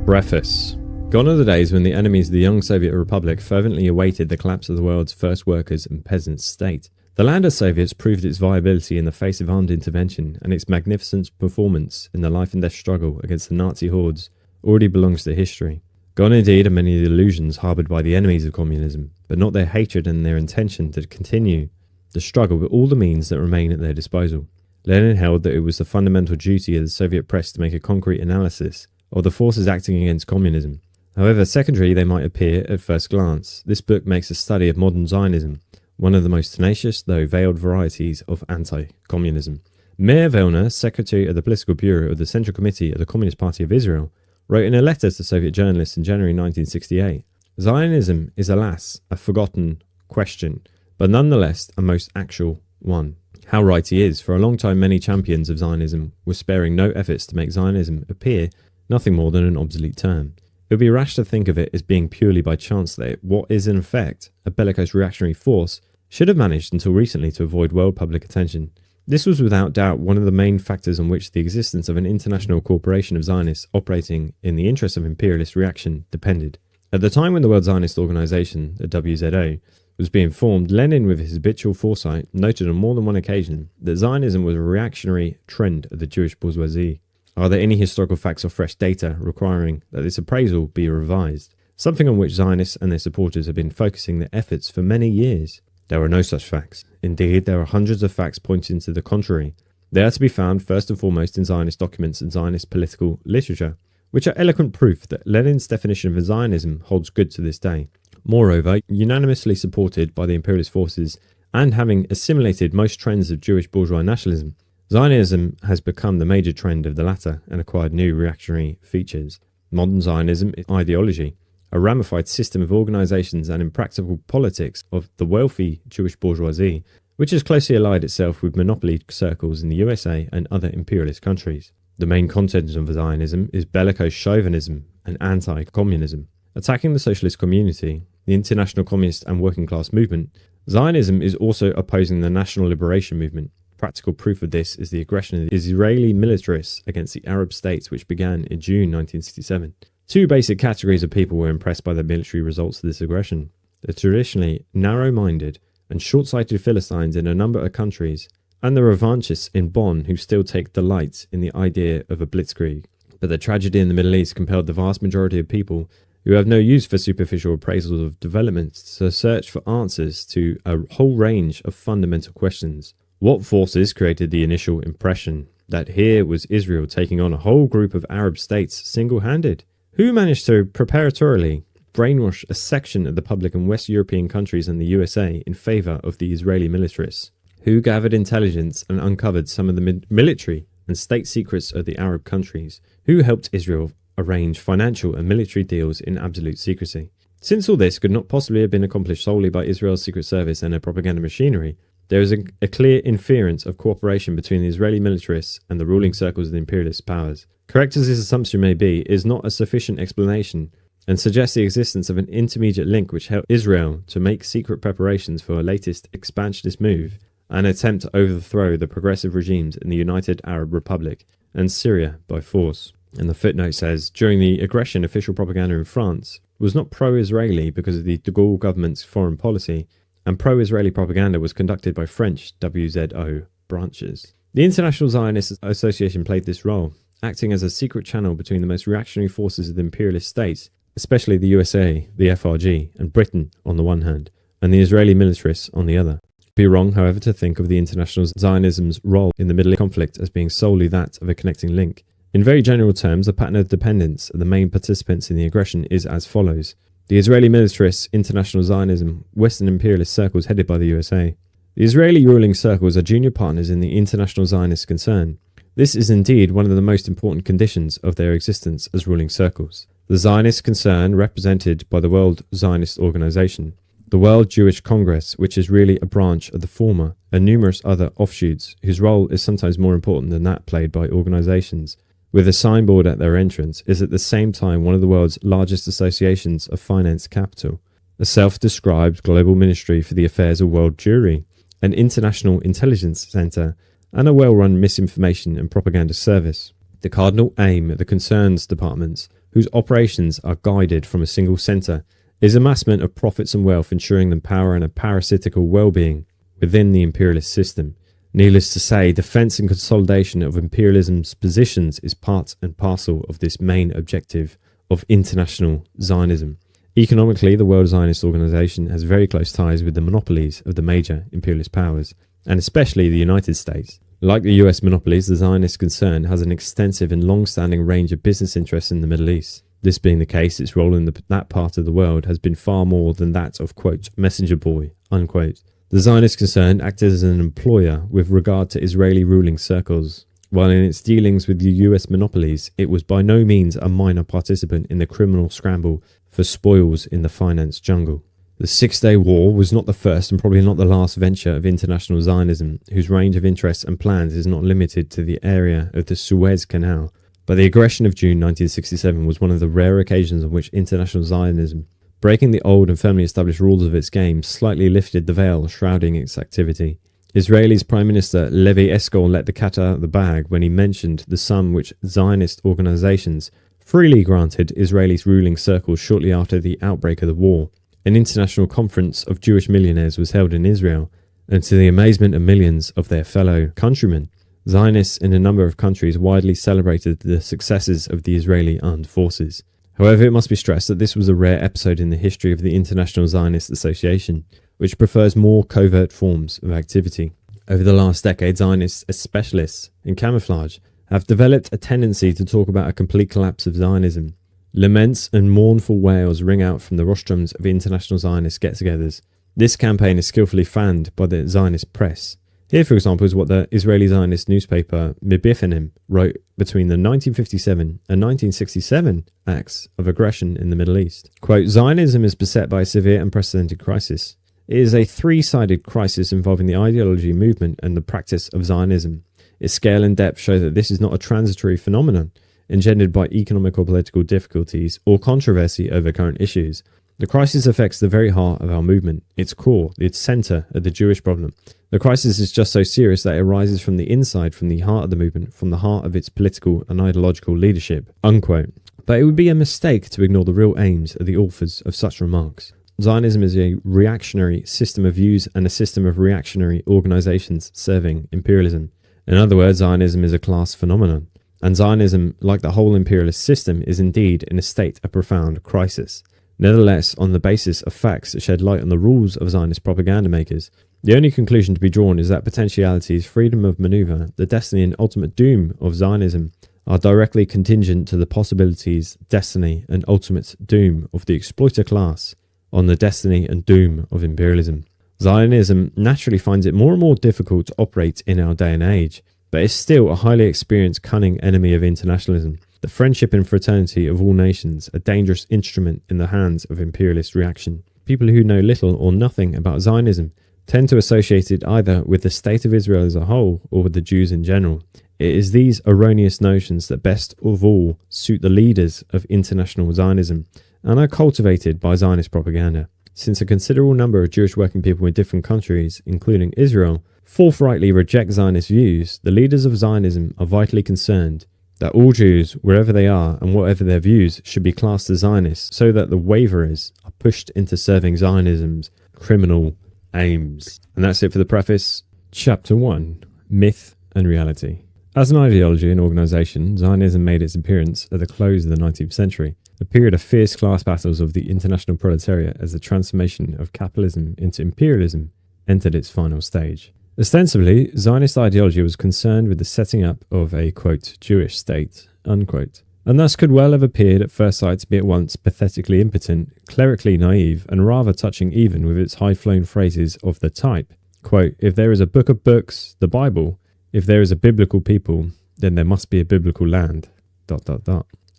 Preface. Gone are the days when the enemies of the young Soviet Republic fervently awaited the collapse of the world's first workers' and peasants' state. The land of Soviets proved its viability in the face of armed intervention, and its magnificent performance in the life and death struggle against the Nazi hordes already belongs to history. Gone indeed are many of the illusions harboured by the enemies of communism, but not their hatred and their intention to continue the struggle with all the means that remain at their disposal. Lenin held that it was the fundamental duty of the Soviet press to make a concrete analysis of the forces acting against communism. However secondary they might appear at first glance, this book makes a study of modern Zionism, one of the most tenacious though veiled varieties of anti-communism. Meir Volner, secretary of the political bureau of the Central Committee of the Communist Party of Israel, wrote in a letter to Soviet journalists in January 1968, "Zionism is, alas, a forgotten question, but nonetheless a most actual one." How right he is, for a long time many champions of Zionism were sparing no efforts to make Zionism appear nothing more than an obsolete term. It would be rash to think of it as being purely by chance that what is in effect a bellicose reactionary force should have managed until recently to avoid world public attention. This was without doubt one of the main factors on which the existence of an international corporation of Zionists operating in the interest of imperialist reaction depended. At the time when the World Zionist Organization, the WZO, was being formed, Lenin, with his habitual foresight, noted on more than one occasion that Zionism was a reactionary trend of the Jewish bourgeoisie. Are there any historical facts or fresh data requiring that this appraisal be revised? Something on which Zionists and their supporters have been focusing their efforts for many years. There are no such facts. Indeed, there are hundreds of facts pointing to the contrary. They are to be found first and foremost in Zionist documents and Zionist political literature, which are eloquent proof that Lenin's definition of Zionism holds good to this day. Moreover, unanimously supported by the imperialist forces and having assimilated most trends of Jewish bourgeois nationalism, Zionism has become the major trend of the latter and acquired new reactionary features. Modern Zionism is ideology, a ramified system of organizations and impractical politics of the wealthy Jewish bourgeoisie, which has closely allied itself with monopoly circles in the USA and other imperialist countries. The main content of Zionism is bellicose chauvinism and anti-communism. Attacking the socialist community, the international communist and working class movement, Zionism is also opposing the national liberation movement. Practical proof of this is the aggression of the Israeli militarists against the Arab states, which began in June 1967. Two basic categories of people were impressed by the military results of this aggression: the traditionally narrow-minded and short-sighted Philistines in a number of countries, and the revanchists in Bonn who still take delight in the idea of a blitzkrieg. But the tragedy in the Middle East compelled the vast majority of people who have no use for superficial appraisals of developments to search for answers to a whole range of fundamental questions. What forces created the initial impression that here was Israel taking on a whole group of Arab states single-handed? Who managed to preparatorily brainwash a section of the public in West European countries and the USA in favour of the Israeli militarists? Who gathered intelligence and uncovered some of the military and state secrets of the Arab countries? Who helped Israel arrange financial and military deals in absolute secrecy? Since all this could not possibly have been accomplished solely by Israel's secret service and her propaganda machinery, there is a clear inference of cooperation between the Israeli militarists and the ruling circles of the imperialist powers. Correct as this assumption may be, it is not a sufficient explanation and suggests the existence of an intermediate link which helped Israel to make secret preparations for a latest expansionist move and attempt to overthrow the progressive regimes in the United Arab Republic and Syria by force. And the footnote says, during the aggression, official propaganda in France was not pro-Israeli because of the de Gaulle government's foreign policy, and pro-Israeli propaganda was conducted by French WZO branches. The International Zionist Association played this role, acting as a secret channel between the most reactionary forces of the imperialist states, especially the USA, the FRG, and Britain on the one hand, and the Israeli militarists on the other. It would be wrong, however, to think of the International Zionism's role in the Middle East conflict as being solely that of a connecting link. In very general terms, the pattern of dependence of the main participants in the aggression is as follows: the Israeli militarists, International Zionism, Western imperialist circles headed by the USA. The Israeli ruling circles are junior partners in the International Zionist concern. This is indeed one of the most important conditions of their existence as ruling circles. The Zionist concern, represented by the World Zionist Organization, the World Jewish Congress, which is really a branch of the former, and numerous other offshoots, whose role is sometimes more important than that played by organizations with a signboard at their entrance, is at the same time one of the world's largest associations of finance capital, a self-described global ministry for the affairs of world Yuri, an international intelligence center, and a well-run misinformation and propaganda service. The cardinal aim of the concerns departments, whose operations are guided from a single centre, is amassment of profits and wealth, ensuring them power and a parasitical well-being within the imperialist system. Needless to say, defence and consolidation of imperialism's positions is part and parcel of this main objective of international Zionism. Economically, the World Zionist Organization has very close ties with the monopolies of the major imperialist powers, and especially the United States. Like the US monopolies, the Zionist concern has an extensive and long-standing range of business interests in the Middle East. This being the case, its role in that part of the world has been far more than that of, quote, messenger boy, unquote. The Zionist concern acted as an employer with regard to Israeli ruling circles, while in its dealings with the US monopolies, it was by no means a minor participant in the criminal scramble for spoils in the finance jungle. The Six-Day War was not the first and probably not the last venture of international Zionism, whose range of interests and plans is not limited to the area of the Suez Canal. But the aggression of June 1967 was one of the rare occasions on which international Zionism, breaking the old and firmly established rules of its game, slightly lifted the veil shrouding its activity. Israel's Prime Minister Levi Eshkol let the cat out of the bag when he mentioned the sum which Zionist organizations freely granted Israeli's ruling circles shortly after the outbreak of the war. An international conference of Jewish millionaires was held in Israel, and to the amazement of millions of their fellow countrymen, Zionists in a number of countries widely celebrated the successes of the Israeli armed forces. However, it must be stressed that this was a rare episode in the history of the International Zionist Association, which prefers more covert forms of activity. Over the last decade, Zionists, as specialists in camouflage, have developed a tendency to talk about a complete collapse of Zionism. Laments and mournful wails ring out from the rostrums of international Zionist get-togethers. This campaign is skillfully fanned by the Zionist press. Here, for example, is what the Israeli Zionist newspaper Mibifanim wrote between the 1957 and 1967 acts of aggression in the Middle East. Quote, Zionism is beset by a severe and unprecedented crisis. It is a three-sided crisis involving the ideology, movement, and the practice of Zionism. Its scale and depth show that this is not a transitory phenomenon engendered by economic or political difficulties or controversy over current issues. The crisis affects the very heart of our movement, its core, its centre of the Jewish problem. The crisis is just so serious that it arises from the inside, from the heart of the movement, from the heart of its political and ideological leadership, unquote. But it would be a mistake to ignore the real aims of the authors of such remarks. Zionism is a reactionary system of views and a system of reactionary organisations serving imperialism. In other words, Zionism is a class phenomenon. And Zionism, like the whole imperialist system, is indeed in a state of profound crisis. Nevertheless, on the basis of facts that shed light on the rules of Zionist propaganda makers, the only conclusion to be drawn is that potentialities, freedom of manoeuvre, the destiny and ultimate doom of Zionism are directly contingent to the possibilities, destiny and ultimate doom of the exploiter class on the destiny and doom of imperialism. Zionism naturally finds it more and more difficult to operate in our day and age, but is still a highly experienced, cunning enemy of internationalism. The friendship and fraternity of all nations, a dangerous instrument in the hands of imperialist reaction. People who know little or nothing about Zionism tend to associate it either with the state of Israel as a whole or with the Jews in general. It is these erroneous notions that best of all suit the leaders of international Zionism and are cultivated by Zionist propaganda. Since a considerable number of Jewish working people in different countries, including Israel, forthrightly reject Zionist views, the leaders of Zionism are vitally concerned that all Jews, wherever they are and whatever their views, should be classed as Zionists, so that the waverers are pushed into serving Zionism's criminal aims. And that's it for the preface. Chapter 1. Myth and Reality. As an ideology and organisation, Zionism made its appearance at the close of the 19th century, a period of fierce class battles of the international proletariat as the transformation of capitalism into imperialism entered its final stage. Ostensibly, Zionist ideology was concerned with the setting up of a, quote, Jewish state, unquote, and thus could well have appeared at first sight to be at once pathetically impotent, clerically naive, and rather touching even with its high-flown phrases of the type, quote, if there is a book of books, the Bible, if there is a biblical people, then there must be a biblical land, ...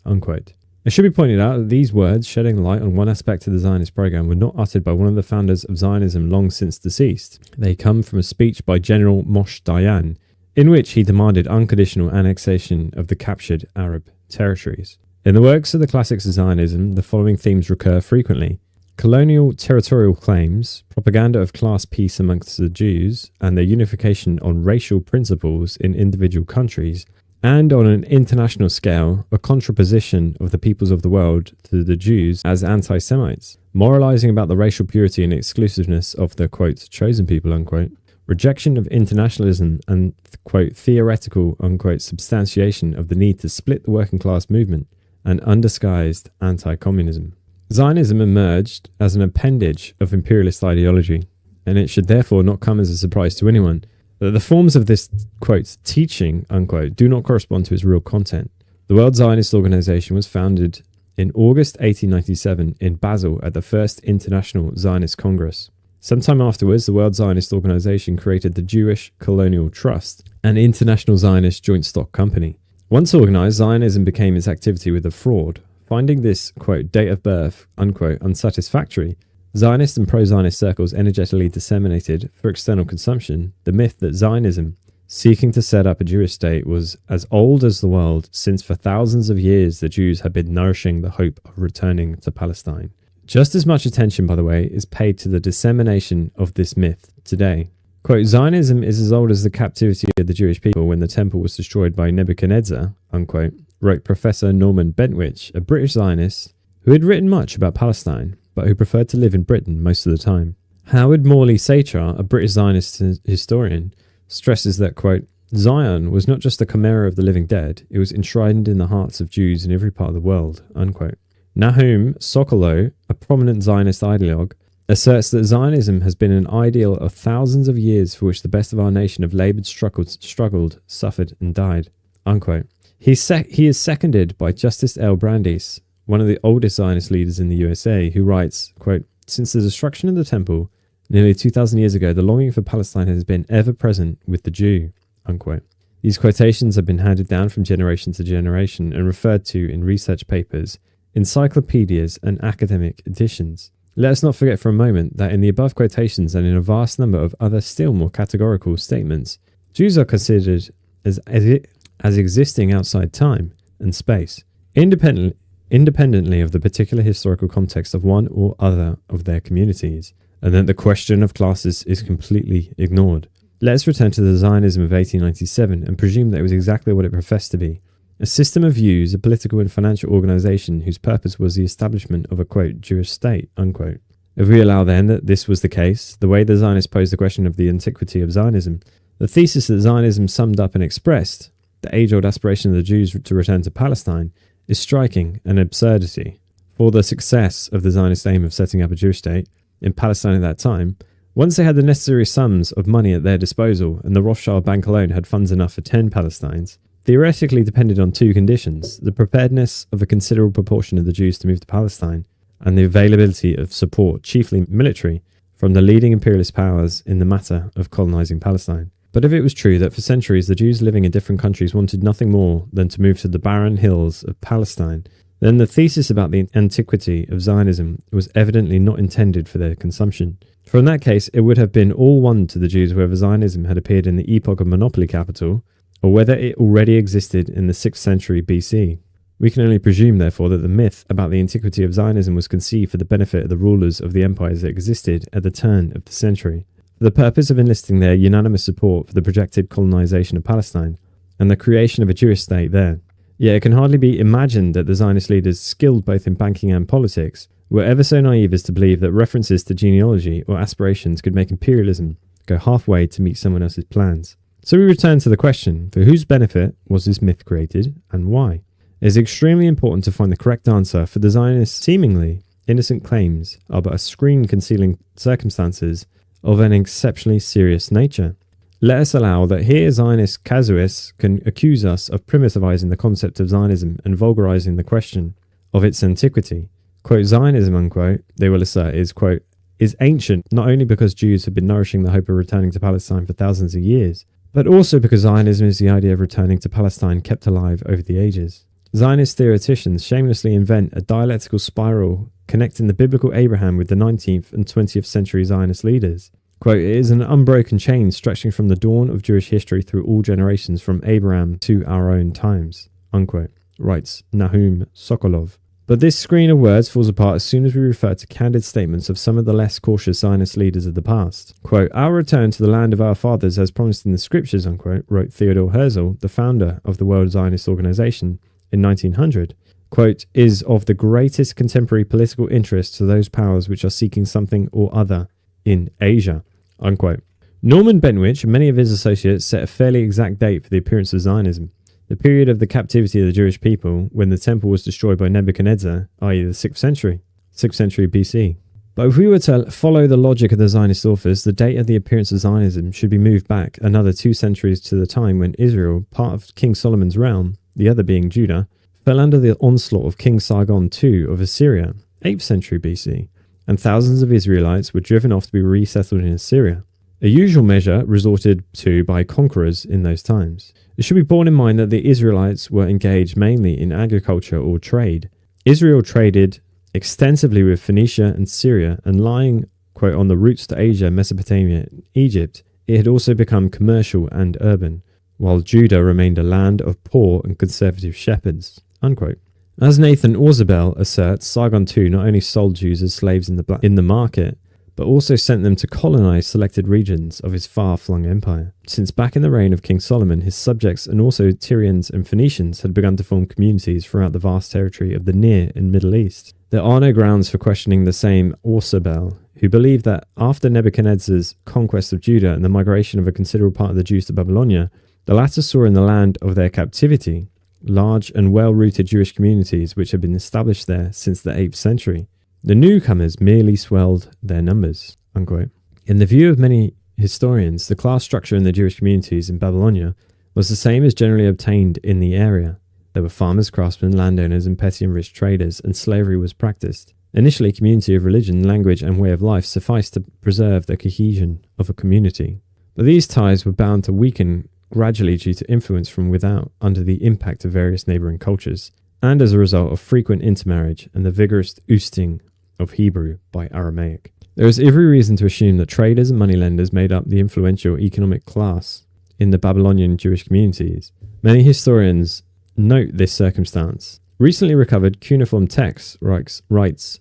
unquote. It should be pointed out that these words, shedding light on one aspect of the Zionist program, were not uttered by one of the founders of Zionism long since deceased. They come from a speech by General Moshe Dayan, in which he demanded unconditional annexation of the captured Arab territories. In the works of the classics of Zionism, the following themes recur frequently: colonial territorial claims, propaganda of class peace amongst the Jews, and their unification on racial principles in individual countries, and on an international scale, a contraposition of the peoples of the world to the Jews as anti-Semites, moralizing about the racial purity and exclusiveness of the, quote, chosen people, unquote, rejection of internationalism and, quote, theoretical, unquote, substantiation of the need to split the working class movement, and undisguised anti-communism. Zionism emerged as an appendage of imperialist ideology, and it should therefore not come as a surprise to anyone that the forms of this, quote, teaching, unquote, do not correspond to its real content. The World Zionist Organization was founded in August 1897 in Basel at the First International Zionist Congress. Sometime afterwards, the World Zionist Organization created the Jewish Colonial Trust, an international Zionist joint stock company. Once organized, Zionism became its activity with a fraud. Finding this, quote, date of birth, unquote, unsatisfactory, Zionist and pro-Zionist circles energetically disseminated, for external consumption, the myth that Zionism, seeking to set up a Jewish state, was as old as the world, since for thousands of years the Jews had been nourishing the hope of returning to Palestine. Just as much attention, by the way, is paid to the dissemination of this myth today. Quote, Zionism is as old as the captivity of the Jewish people when the temple was destroyed by Nebuchadnezzar, unquote, wrote Professor Norman Bentwich, a British Zionist who had written much about Palestine, but who preferred to live in Britain most of the time. Howard Morley Sachar, a British Zionist historian, stresses that, quote, Zion was not just a chimera of the living dead, it was enshrined in the hearts of Jews in every part of the world, unquote. Nahum Sokolow, a prominent Zionist ideologue, asserts that Zionism has been an ideal of thousands of years for which the best of our nation have laboured, struggled, suffered, and died, unquote. He is seconded by Justice L. Brandeis, one of the oldest Zionist leaders in the USA, who writes, quote, since the destruction of the temple nearly 2,000 years ago, the longing for Palestine has been ever present with the Jew, unquote. These quotations have been handed down from generation to generation and referred to in research papers, encyclopedias, and academic editions. Let us not forget for a moment that in the above quotations and in a vast number of other still more categorical statements, Jews are considered as existing outside time and space, independently of the particular historical context of one or other of their communities, and that the question of classes is completely ignored. Let us return to the Zionism of 1897 and presume that it was exactly what it professed to be. A system of views, a political and financial organization whose purpose was the establishment of a, quote, Jewish state, unquote. If we allow then that this was the case, the way the Zionists posed the question of the antiquity of Zionism, the thesis that Zionism summed up and expressed, the age-old aspiration of the Jews to return to Palestine, is striking an absurdity. For the success of the Zionist aim of setting up a Jewish state in Palestine at that time, once they had the necessary sums of money at their disposal, and the Rothschild Bank alone had funds enough for 10 Palestines, theoretically depended on two conditions: the preparedness of a considerable proportion of the Jews to move to Palestine, and the availability of support, chiefly military, from the leading imperialist powers in the matter of colonizing Palestine. But if it was true that for centuries the Jews living in different countries wanted nothing more than to move to the barren hills of Palestine, then the thesis about the antiquity of Zionism was evidently not intended for their consumption. For in that case, it would have been all one to the Jews whether Zionism had appeared in the epoch of monopoly capital, or whether it already existed in the 6th century BC. We can only presume, therefore, that the myth about the antiquity of Zionism was conceived for the benefit of the rulers of the empires that existed at the turn of the century, for the purpose of enlisting their unanimous support for the projected colonization of Palestine, and the creation of a Jewish state there. Yet it can hardly be imagined that the Zionist leaders, skilled both in banking and politics, were ever so naive as to believe that references to genealogy or aspirations could make imperialism go halfway to meet someone else's plans. So we return to the question, for whose benefit was this myth created, and why? It is extremely important to find the correct answer, for the Zionists' seemingly innocent claims are but a screen concealing circumstances of an exceptionally serious nature. Let us allow that here Zionist casuists can accuse us of primitivizing the concept of Zionism and vulgarizing the question of its antiquity. Quote, Zionism, unquote, they will assert, is, quote, is ancient not only because Jews have been nourishing the hope of returning to Palestine for thousands of years, but also because Zionism is the idea of returning to Palestine kept alive over the ages. Zionist theoreticians shamelessly invent a dialectical spiral connecting the biblical Abraham with the 19th and 20th century Zionist leaders. Quote, it is an unbroken chain stretching from the dawn of Jewish history through all generations from Abraham to our own times, unquote, writes Nahum Sokolov. But this screen of words falls apart as soon as we refer to candid statements of some of the less cautious Zionist leaders of the past. Quote, "Our return to the land of our fathers as promised in the scriptures," unquote, wrote Theodor Herzl, the founder of the World Zionist Organization, in 1900. Quote, "is of the greatest contemporary political interest to those powers which are seeking something or other in Asia," unquote. Norman Benwich and many of his associates set a fairly exact date for the appearance of Zionism. The period of the captivity of the Jewish people, when the temple was destroyed by Nebuchadnezzar, i.e. the 6th century BC. But if we were to follow the logic of the Zionist authors, the date of the appearance of Zionism should be moved back another 2 centuries to the time when Israel, part of King Solomon's realm, the other being Judah, fell under the onslaught of King Sargon II of Assyria, 8th century BC, and thousands of Israelites were driven off to be resettled in Assyria, a usual measure resorted to by conquerors in those times. It should be borne in mind that the Israelites were engaged mainly in agriculture or trade. Israel traded extensively with Phoenicia and Syria, and lying, quote, on the routes to Asia, Mesopotamia, and Egypt, it had also become commercial and urban, while Judah remained a land of poor and conservative shepherds, unquote. As Nathan Orzabel asserts, Sargon II not only sold Jews as slaves in the market, but also sent them to colonize selected regions of his far-flung empire. Since back in the reign of King Solomon, his subjects and also Tyrians and Phoenicians had begun to form communities throughout the vast territory of the Near and Middle East. There are no grounds for questioning the same Orzabel, who believed that after Nebuchadnezzar's conquest of Judah and the migration of a considerable part of the Jews to Babylonia, the latter saw in the land of their captivity large and well-rooted Jewish communities which had been established there since the 8th century. The newcomers merely swelled their numbers, unquote. In the view of many historians, the class structure in the Jewish communities in Babylonia was the same as generally obtained in the area. There were farmers, craftsmen, landowners, and petty and rich traders, and slavery was practiced. Initially, community of religion, language, and way of life sufficed to preserve the cohesion of a community. But these ties were bound to weaken gradually due to influence from without under the impact of various neighbouring cultures, and as a result of frequent intermarriage and the vigorous oosting of Hebrew by Aramaic. There is every reason to assume that traders and moneylenders made up the influential economic class in the Babylonian Jewish communities. Many historians note this circumstance. Recently recovered cuneiform texts, writes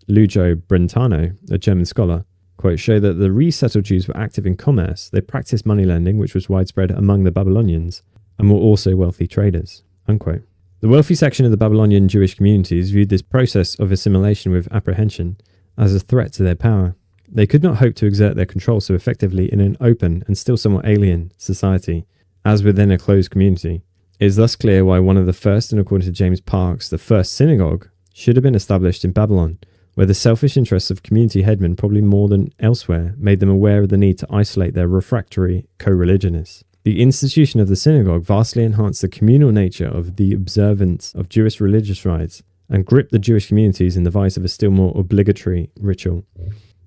Lujo Brentano, a German scholar, quote, show that the resettled Jews were active in commerce. They practiced moneylending, which was widespread among the Babylonians, and were also wealthy traders, unquote. The wealthy section of the Babylonian Jewish communities viewed this process of assimilation with apprehension as a threat to their power. They could not hope to exert their control so effectively in an open and still somewhat alien society as within a closed community. It is thus clear why one of the first, and according to James Parks, the first synagogue should have been established in Babylon, where the selfish interests of community headmen, probably more than elsewhere, made them aware of the need to isolate their refractory co-religionists. The institution of the synagogue vastly enhanced the communal nature of the observance of Jewish religious rites and gripped the Jewish communities in the vice of a still more obligatory ritual.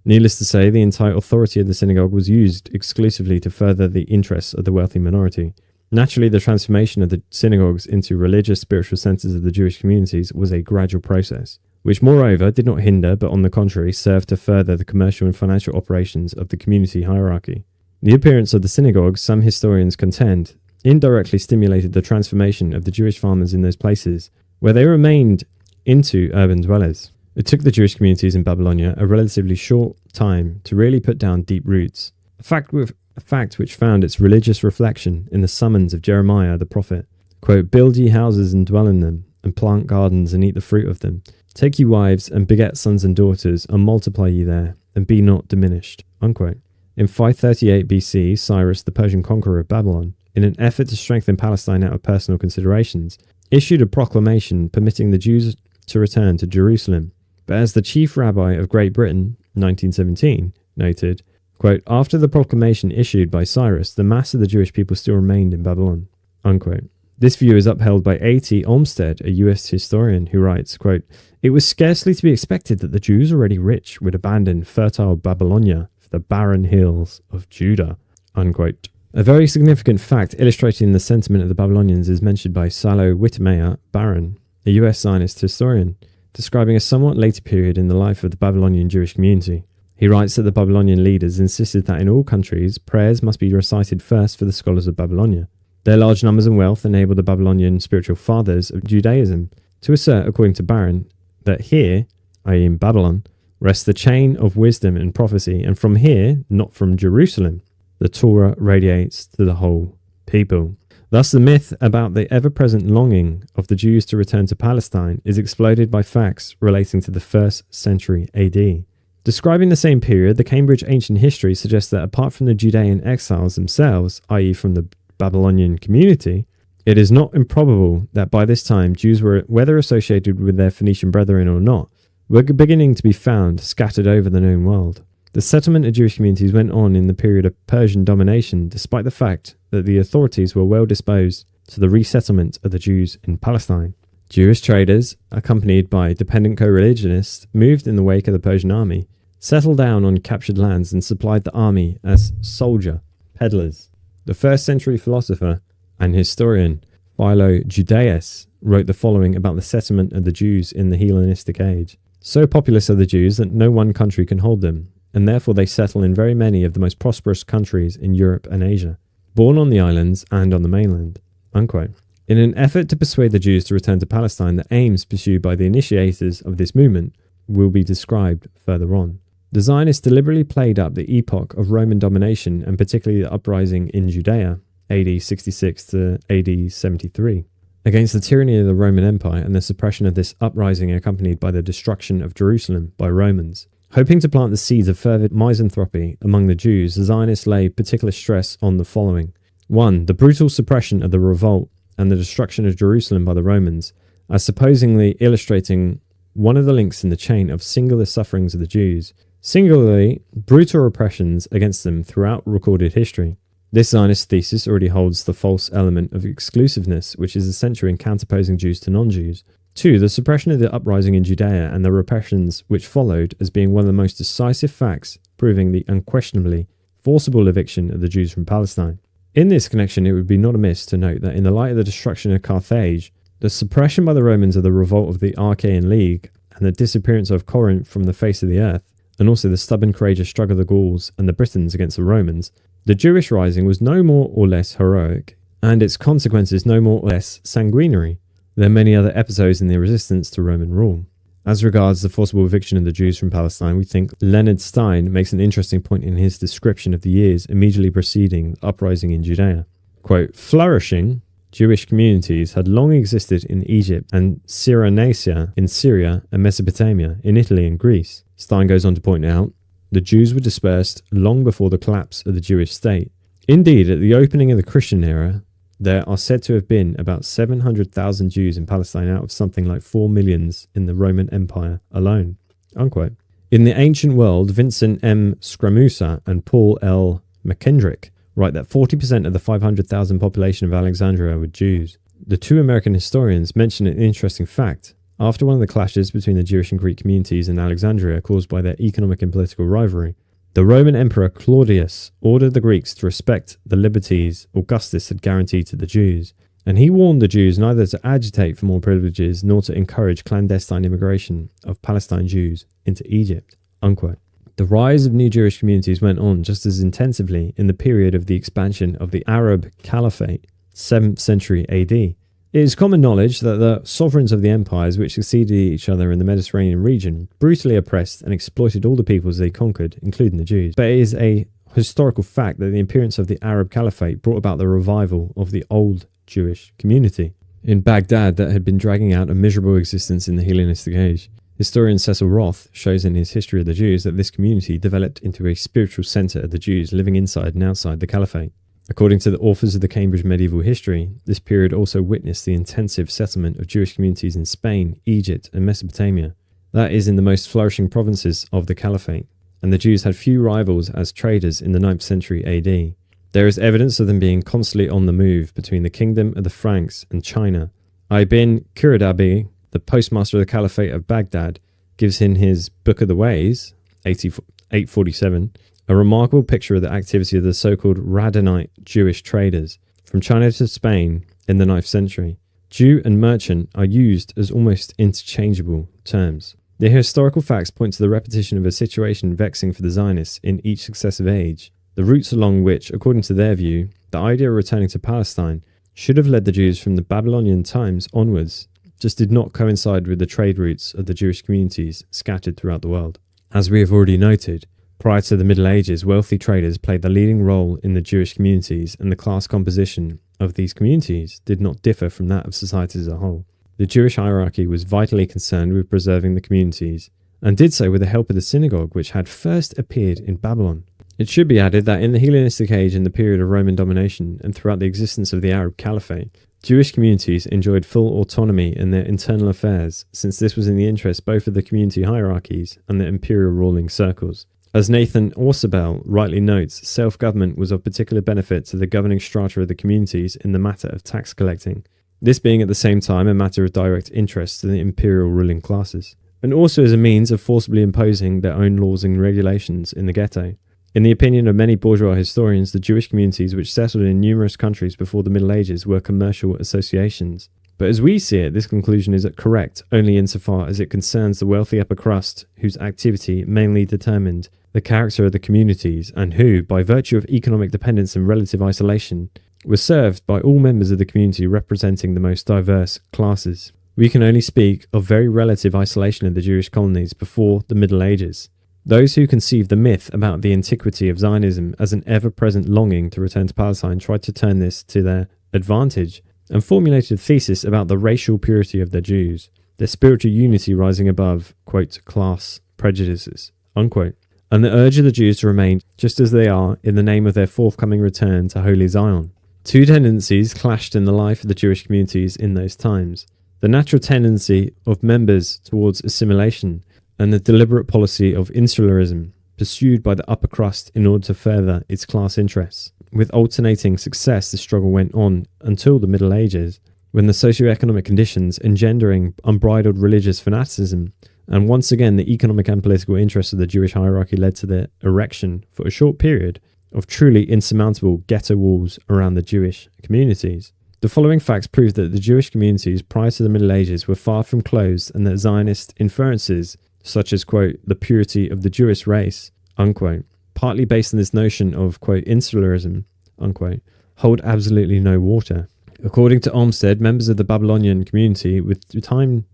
Needless to say, the entire authority of the synagogue was used exclusively to further the interests of the wealthy minority. Naturally, the transformation of the synagogues into religious spiritual centers of the Jewish communities was a gradual process, which moreover did not hinder but on the contrary served to further the commercial and financial operations of the community hierarchy. The appearance of the synagogues, some historians contend, indirectly stimulated the transformation of the Jewish farmers in those places, where they remained into urban dwellers. It took the Jewish communities in Babylonia a relatively short time to really put down deep roots, a fact which found its religious reflection in the summons of Jeremiah the prophet, quote, "Build ye houses and dwell in them, and plant gardens and eat the fruit of them. Take ye wives and beget sons and daughters, and multiply ye there, and be not diminished," unquote. In 538 BC, Cyrus, the Persian conqueror of Babylon, in an effort to strengthen Palestine out of personal considerations, issued a proclamation permitting the Jews to return to Jerusalem. But as the chief rabbi of Great Britain, 1917, noted, quote, "After the proclamation issued by Cyrus, the mass of the Jewish people still remained in Babylon," unquote. This view is upheld by A.T. Olmsted, a US historian, who writes, quote, "It was scarcely to be expected that the Jews already rich would abandon fertile Babylonia the barren hills of Judah," unquote. A very significant fact illustrating the sentiment of the Babylonians is mentioned by Salo Whitmeyer Barron, a US Zionist historian, describing a somewhat later period in the life of the Babylonian Jewish community. He writes that the Babylonian leaders insisted that in all countries, prayers must be recited first for the scholars of Babylonia. Their large numbers and wealth enabled the Babylonian spiritual fathers of Judaism to assert, according to Barron, that here, i.e. in Babylon, rests the chain of wisdom and prophecy, and from here, not from Jerusalem, the Torah radiates to the whole people. Thus, the myth about the ever-present longing of the Jews to return to Palestine is exploded by facts relating to the 1st century AD. Describing the same period, the Cambridge Ancient History suggests that apart from the Judean exiles themselves, i.e. from the Babylonian community, it is not improbable that by this time Jews were, whether associated with their Phoenician brethren or not, were beginning to be found scattered over the known world. The settlement of Jewish communities went on in the period of Persian domination, despite the fact that the authorities were well disposed to the resettlement of the Jews in Palestine. Jewish traders, accompanied by dependent co-religionists, moved in the wake of the Persian army, settled down on captured lands, and supplied the army as soldier peddlers. The 1st century philosopher and historian Philo Judaeus wrote the following about the settlement of the Jews in the Hellenistic age. So populous are the Jews that no one country can hold them, and therefore they settle in very many of the most prosperous countries in Europe and Asia, born on the islands and on the mainland." Unquote. In an effort to persuade the Jews to return to Palestine, the aims pursued by the initiators of this movement will be described further on. The Zionists deliberately played up the epoch of Roman domination, and particularly the uprising in Judea, AD 66 to AD 73, against the tyranny of the Roman Empire and the suppression of this uprising accompanied by the destruction of Jerusalem by Romans. Hoping to plant the seeds of further misanthropy among the Jews, the Zionists laid particular stress on the following. 1. The brutal suppression of the revolt and the destruction of Jerusalem by the Romans, as supposedly illustrating one of the links in the chain of singular sufferings of the Jews, singularly brutal repressions against them throughout recorded history. This Zionist thesis already holds the false element of exclusiveness, which is essential in counterposing Jews to non-Jews. 2. The suppression of the uprising in Judea and the repressions which followed as being one of the most decisive facts, proving the unquestionably forcible eviction of the Jews from Palestine. In this connection, it would be not amiss to note that in the light of the destruction of Carthage, the suppression by the Romans of the revolt of the Achaean League, and the disappearance of Corinth from the face of the earth, and also the stubborn, courageous struggle of the Gauls and the Britons against the Romans, the Jewish rising was no more or less heroic, and its consequences no more or less sanguinary than many other episodes in the resistance to Roman rule. As regards the forcible eviction of the Jews from Palestine, we think Leonard Stein makes an interesting point in his description of the years immediately preceding the uprising in Judea. Quote, "Flourishing Jewish communities had long existed in Egypt and Cyrenaica in Syria and Mesopotamia, in Italy and Greece." Stein goes on to point out, the Jews were dispersed long before the collapse of the Jewish state. Indeed, at the opening of the Christian era, there are said to have been about 700,000 Jews in Palestine out of something like 4 million in the Roman Empire alone. Unquote. In the ancient world, Vincent M. Scramusa and Paul L. McKendrick write that 40% of the 500,000 population of Alexandria were Jews. The two American historians mention an interesting fact. After one of the clashes between the Jewish and Greek communities in Alexandria caused by their economic and political rivalry, the Roman Emperor Claudius ordered the Greeks to respect the liberties Augustus had guaranteed to the Jews, and he warned the Jews neither to agitate for more privileges nor to encourage clandestine immigration of Palestine Jews into Egypt. Unquote. The rise of new Jewish communities went on just as intensively in the period of the expansion of the Arab Caliphate, 7th century AD. It is common knowledge that the sovereigns of the empires which succeeded each other in the Mediterranean region brutally oppressed and exploited all the peoples they conquered, including the Jews. But it is a historical fact that the appearance of the Arab Caliphate brought about the revival of the old Jewish community in Baghdad that had been dragging out a miserable existence in the Hellenistic age. Historian Cecil Roth shows in his History of the Jews that this community developed into a spiritual centre of the Jews living inside and outside the Caliphate. According to the authors of the Cambridge Medieval History, this period also witnessed the intensive settlement of Jewish communities in Spain, Egypt, and Mesopotamia, that is, in the most flourishing provinces of the Caliphate, and the Jews had few rivals as traders in the 9th century AD. There is evidence of them being constantly on the move between the kingdom of the Franks and China. Ibn Khurdabi, the postmaster of the Caliphate of Baghdad, gives in his Book of the Ways, 847, a remarkable picture of the activity of the so-called Radhanite Jewish traders from China to Spain in the 9th century. Jew and merchant are used as almost interchangeable terms. The historical facts point to the repetition of a situation vexing for the Zionists in each successive age, the routes along which, according to their view, the idea of returning to Palestine should have led the Jews from the Babylonian times onwards just did not coincide with the trade routes of the Jewish communities scattered throughout the world. As we have already noted, prior to the Middle Ages, wealthy traders played the leading role in the Jewish communities, and the class composition of these communities did not differ from that of society as a whole. The Jewish hierarchy was vitally concerned with preserving the communities, and did so with the help of the synagogue, which had first appeared in Babylon. It should be added that in the Hellenistic age and the period of Roman domination, and throughout the existence of the Arab Caliphate, Jewish communities enjoyed full autonomy in their internal affairs, since this was in the interest both of the community hierarchies and the imperial ruling circles. As Nathan Orsabel rightly notes, self-government was of particular benefit to the governing strata of the communities in the matter of tax collecting, this being at the same time a matter of direct interest to the imperial ruling classes, and also as a means of forcibly imposing their own laws and regulations in the ghetto. In the opinion of many bourgeois historians, the Jewish communities which settled in numerous countries before the Middle Ages were commercial associations. But as we see it, this conclusion is correct only insofar as it concerns the wealthy upper crust, whose activity mainly determined the character of the communities, and who, by virtue of economic dependence and relative isolation, were served by all members of the community representing the most diverse classes. We can only speak of very relative isolation of the Jewish colonies before the Middle Ages. Those who conceived the myth about the antiquity of Zionism as an ever-present longing to return to Palestine tried to turn this to their advantage, and formulated a thesis about the racial purity of the Jews, their spiritual unity rising above, quote, class prejudices, unquote, and the urge of the Jews to remain just as they are in the name of their forthcoming return to Holy Zion. Two tendencies clashed in the life of the Jewish communities in those times: the natural tendency of members towards assimilation, and the deliberate policy of insularism pursued by the upper crust in order to further its class interests. With alternating success, the struggle went on until the Middle Ages, when the socio-economic conditions engendering unbridled religious fanaticism, and once again the economic and political interests of the Jewish hierarchy led to the erection, for a short period, of truly insurmountable ghetto walls around the Jewish communities. The following facts prove that the Jewish communities prior to the Middle Ages were far from closed, and that Zionist inferences such as, quote, the purity of the Jewish race, unquote, partly based on this notion of, quote, insularism, unquote, hold absolutely no water. According to Olmsted, members of the Babylonian community with time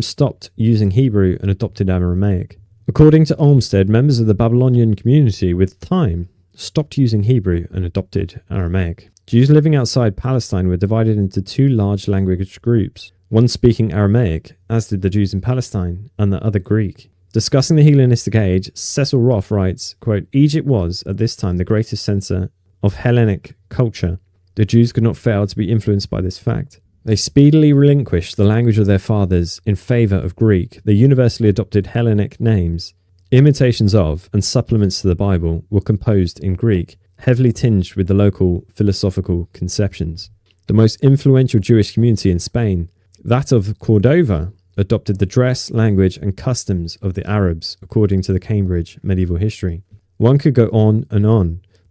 stopped using Hebrew and adopted Aramaic. According to Olmsted, members of the Babylonian community with time stopped using Hebrew and adopted Aramaic. Jews living outside Palestine were divided into two large language groups, one speaking Aramaic, as did the Jews in Palestine, and the other Greek. Discussing the Hellenistic age, Cecil Roth writes, quote, Egypt was, at this time, the greatest centre of Hellenic culture. The Jews could not fail to be influenced by this fact. They speedily relinquished the language of their fathers in favour of Greek. The universally adopted Hellenic names, imitations of, and supplements to the Bible, were composed in Greek, heavily tinged with the local philosophical conceptions. The most influential Jewish community in Spain, that of Cordova, adopted the dress, language, and customs of the Arabs, according to the Cambridge Medieval History. One could go on,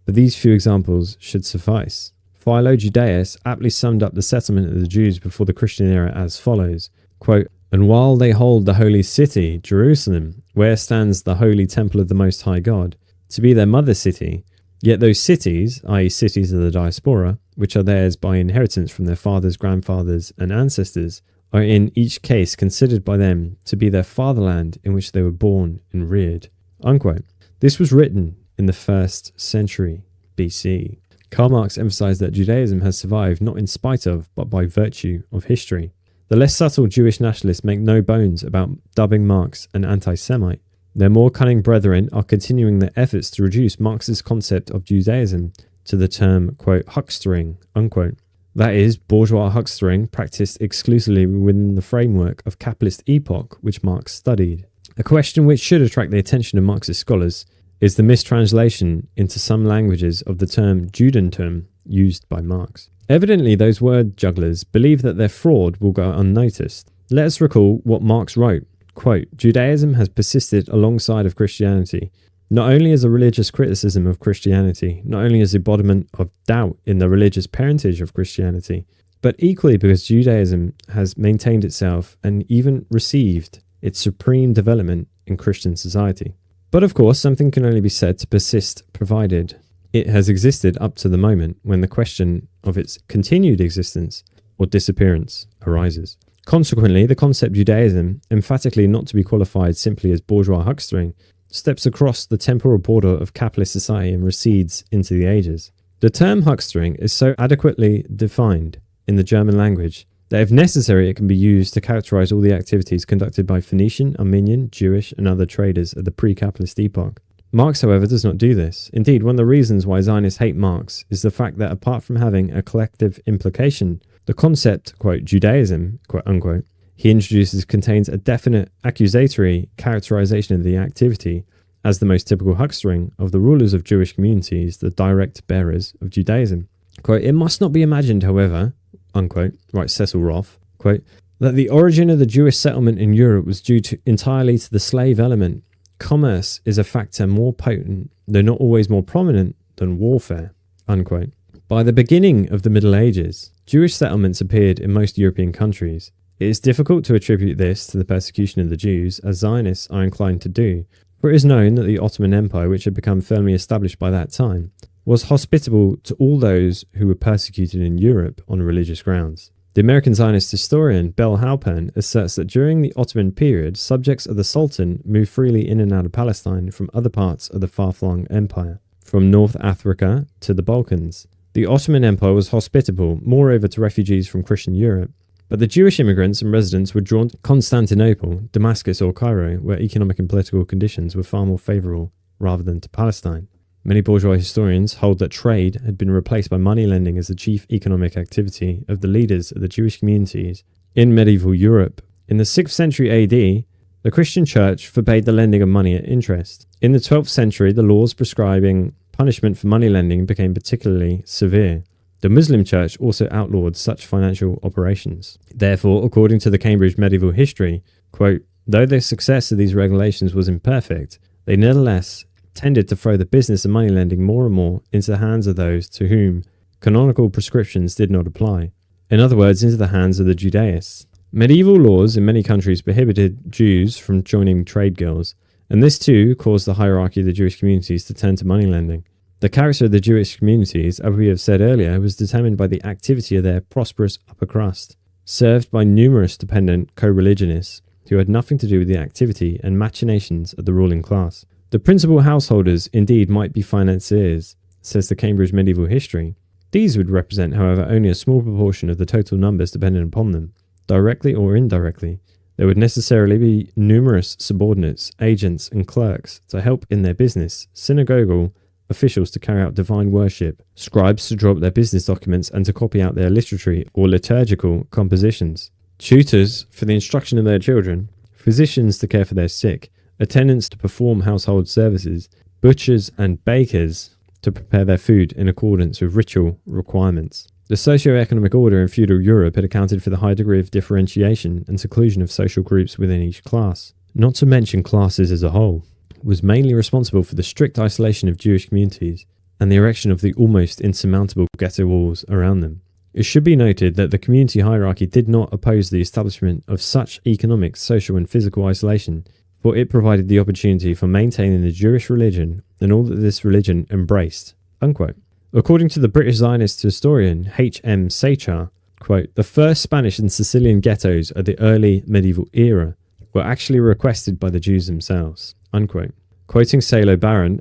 but these few examples should suffice. Philo Judaeus aptly summed up the settlement of the Jews before the Christian era as follows, quote, And while they hold the holy city, Jerusalem, where stands the holy temple of the Most High God, to be their mother city, yet those cities, i.e. cities of the diaspora, which are theirs by inheritance from their fathers, grandfathers, and ancestors, are in each case considered by them to be their fatherland in which they were born and reared. Unquote. This was written in the 1st century BC. Karl Marx emphasized that Judaism has survived not in spite of, but by virtue of history. The less subtle Jewish nationalists make no bones about dubbing Marx an anti-Semite. Their more cunning brethren are continuing their efforts to reduce Marx's concept of Judaism to the term, quote, huckstering, unquote. That is, bourgeois huckstering practiced exclusively within the framework of capitalist epoch which Marx studied. A question which should attract the attention of Marxist scholars is the mistranslation into some languages of the term Judentum used by Marx. Evidently, those word jugglers believe that their fraud will go unnoticed. Let us recall what Marx wrote, quote, Judaism has persisted alongside of Christianity, not only as a religious criticism of Christianity, not only as embodiment of doubt in the religious parentage of Christianity, but equally because Judaism has maintained itself and even received its supreme development in Christian society. But of course, something can only be said to persist provided it has existed up to the moment when the question of its continued existence or disappearance arises. Consequently, the concept Judaism, emphatically not to be qualified simply as bourgeois huckstering, steps across the temporal border of capitalist society and recedes into the ages. The term huckstering is so adequately defined in the German language that if necessary it can be used to characterize all the activities conducted by Phoenician, Armenian, Jewish and other traders at the pre-capitalist epoch. Marx, however, does not do this. Indeed, one of the reasons why Zionists hate Marx is the fact that apart from having a collective implication, the concept, quote, Judaism, quote unquote, he introduces contains a definite accusatory characterization of the activity as the most typical huckstering of the rulers of Jewish communities, the direct bearers of Judaism. Quote, it must not be imagined, however, unquote, writes Cecil Roth, quote, that the origin of the Jewish settlement in Europe was due entirely to the slave element. Commerce is a factor more potent, though not always more prominent, than warfare, unquote. By the beginning of the Middle Ages, Jewish settlements appeared in most European countries. It is difficult to attribute this to the persecution of the Jews, as Zionists are inclined to do, for it is known that the Ottoman Empire, which had become firmly established by that time, was hospitable to all those who were persecuted in Europe on religious grounds. The American Zionist historian Bell Halpern asserts that during the Ottoman period, subjects of the Sultan moved freely in and out of Palestine from other parts of the far-flung empire, from North Africa to the Balkans. The Ottoman Empire was hospitable, moreover, to refugees from Christian Europe, but the Jewish immigrants and residents were drawn to Constantinople, Damascus or Cairo, where economic and political conditions were far more favourable, rather than to Palestine. Many bourgeois historians hold that trade had been replaced by money lending as the chief economic activity of the leaders of the Jewish communities in medieval Europe. In the 6th century AD, the Christian church forbade the lending of money at interest. In the 12th century, the laws prescribing punishment for money lending became particularly severe. The Muslim church also outlawed such financial operations. Therefore, according to the Cambridge Medieval History, quote, though the success of these regulations was imperfect, they nevertheless tended to throw the business of moneylending more and more into the hands of those to whom canonical prescriptions did not apply. In other words, into the hands of the Judaists. Medieval laws in many countries prohibited Jews from joining trade guilds, and this too caused the hierarchy of the Jewish communities to turn to moneylending. The character of the Jewish communities, as we have said earlier, was determined by the activity of their prosperous upper crust, served by numerous dependent co-religionists who had nothing to do with the activity and machinations of the ruling class. The principal householders indeed might be financiers, says the Cambridge Medieval History. These would represent, however, only a small proportion of the total numbers dependent upon them. Directly or indirectly, there would necessarily be numerous subordinates, agents and clerks to help in their business, synagogal officials to carry out divine worship, scribes to draw up their business documents and to copy out their literary or liturgical compositions, tutors for the instruction of their children, physicians to care for their sick, attendants to perform household services, butchers and bakers to prepare their food in accordance with ritual requirements. The socio-economic order in feudal Europe had accounted for the high degree of differentiation and seclusion of social groups within each class, not to mention classes as a whole, was mainly responsible for the strict isolation of Jewish communities and the erection of the almost insurmountable ghetto walls around them. It should be noted that the community hierarchy did not oppose the establishment of such economic, social and physical isolation, for it provided the opportunity for maintaining the Jewish religion and all that this religion embraced, unquote. According to the British Zionist historian H.M. Sachar, quote, the first Spanish and Sicilian ghettos of the early medieval era were actually requested by the Jews themselves, unquote. Quoting Salo Baron,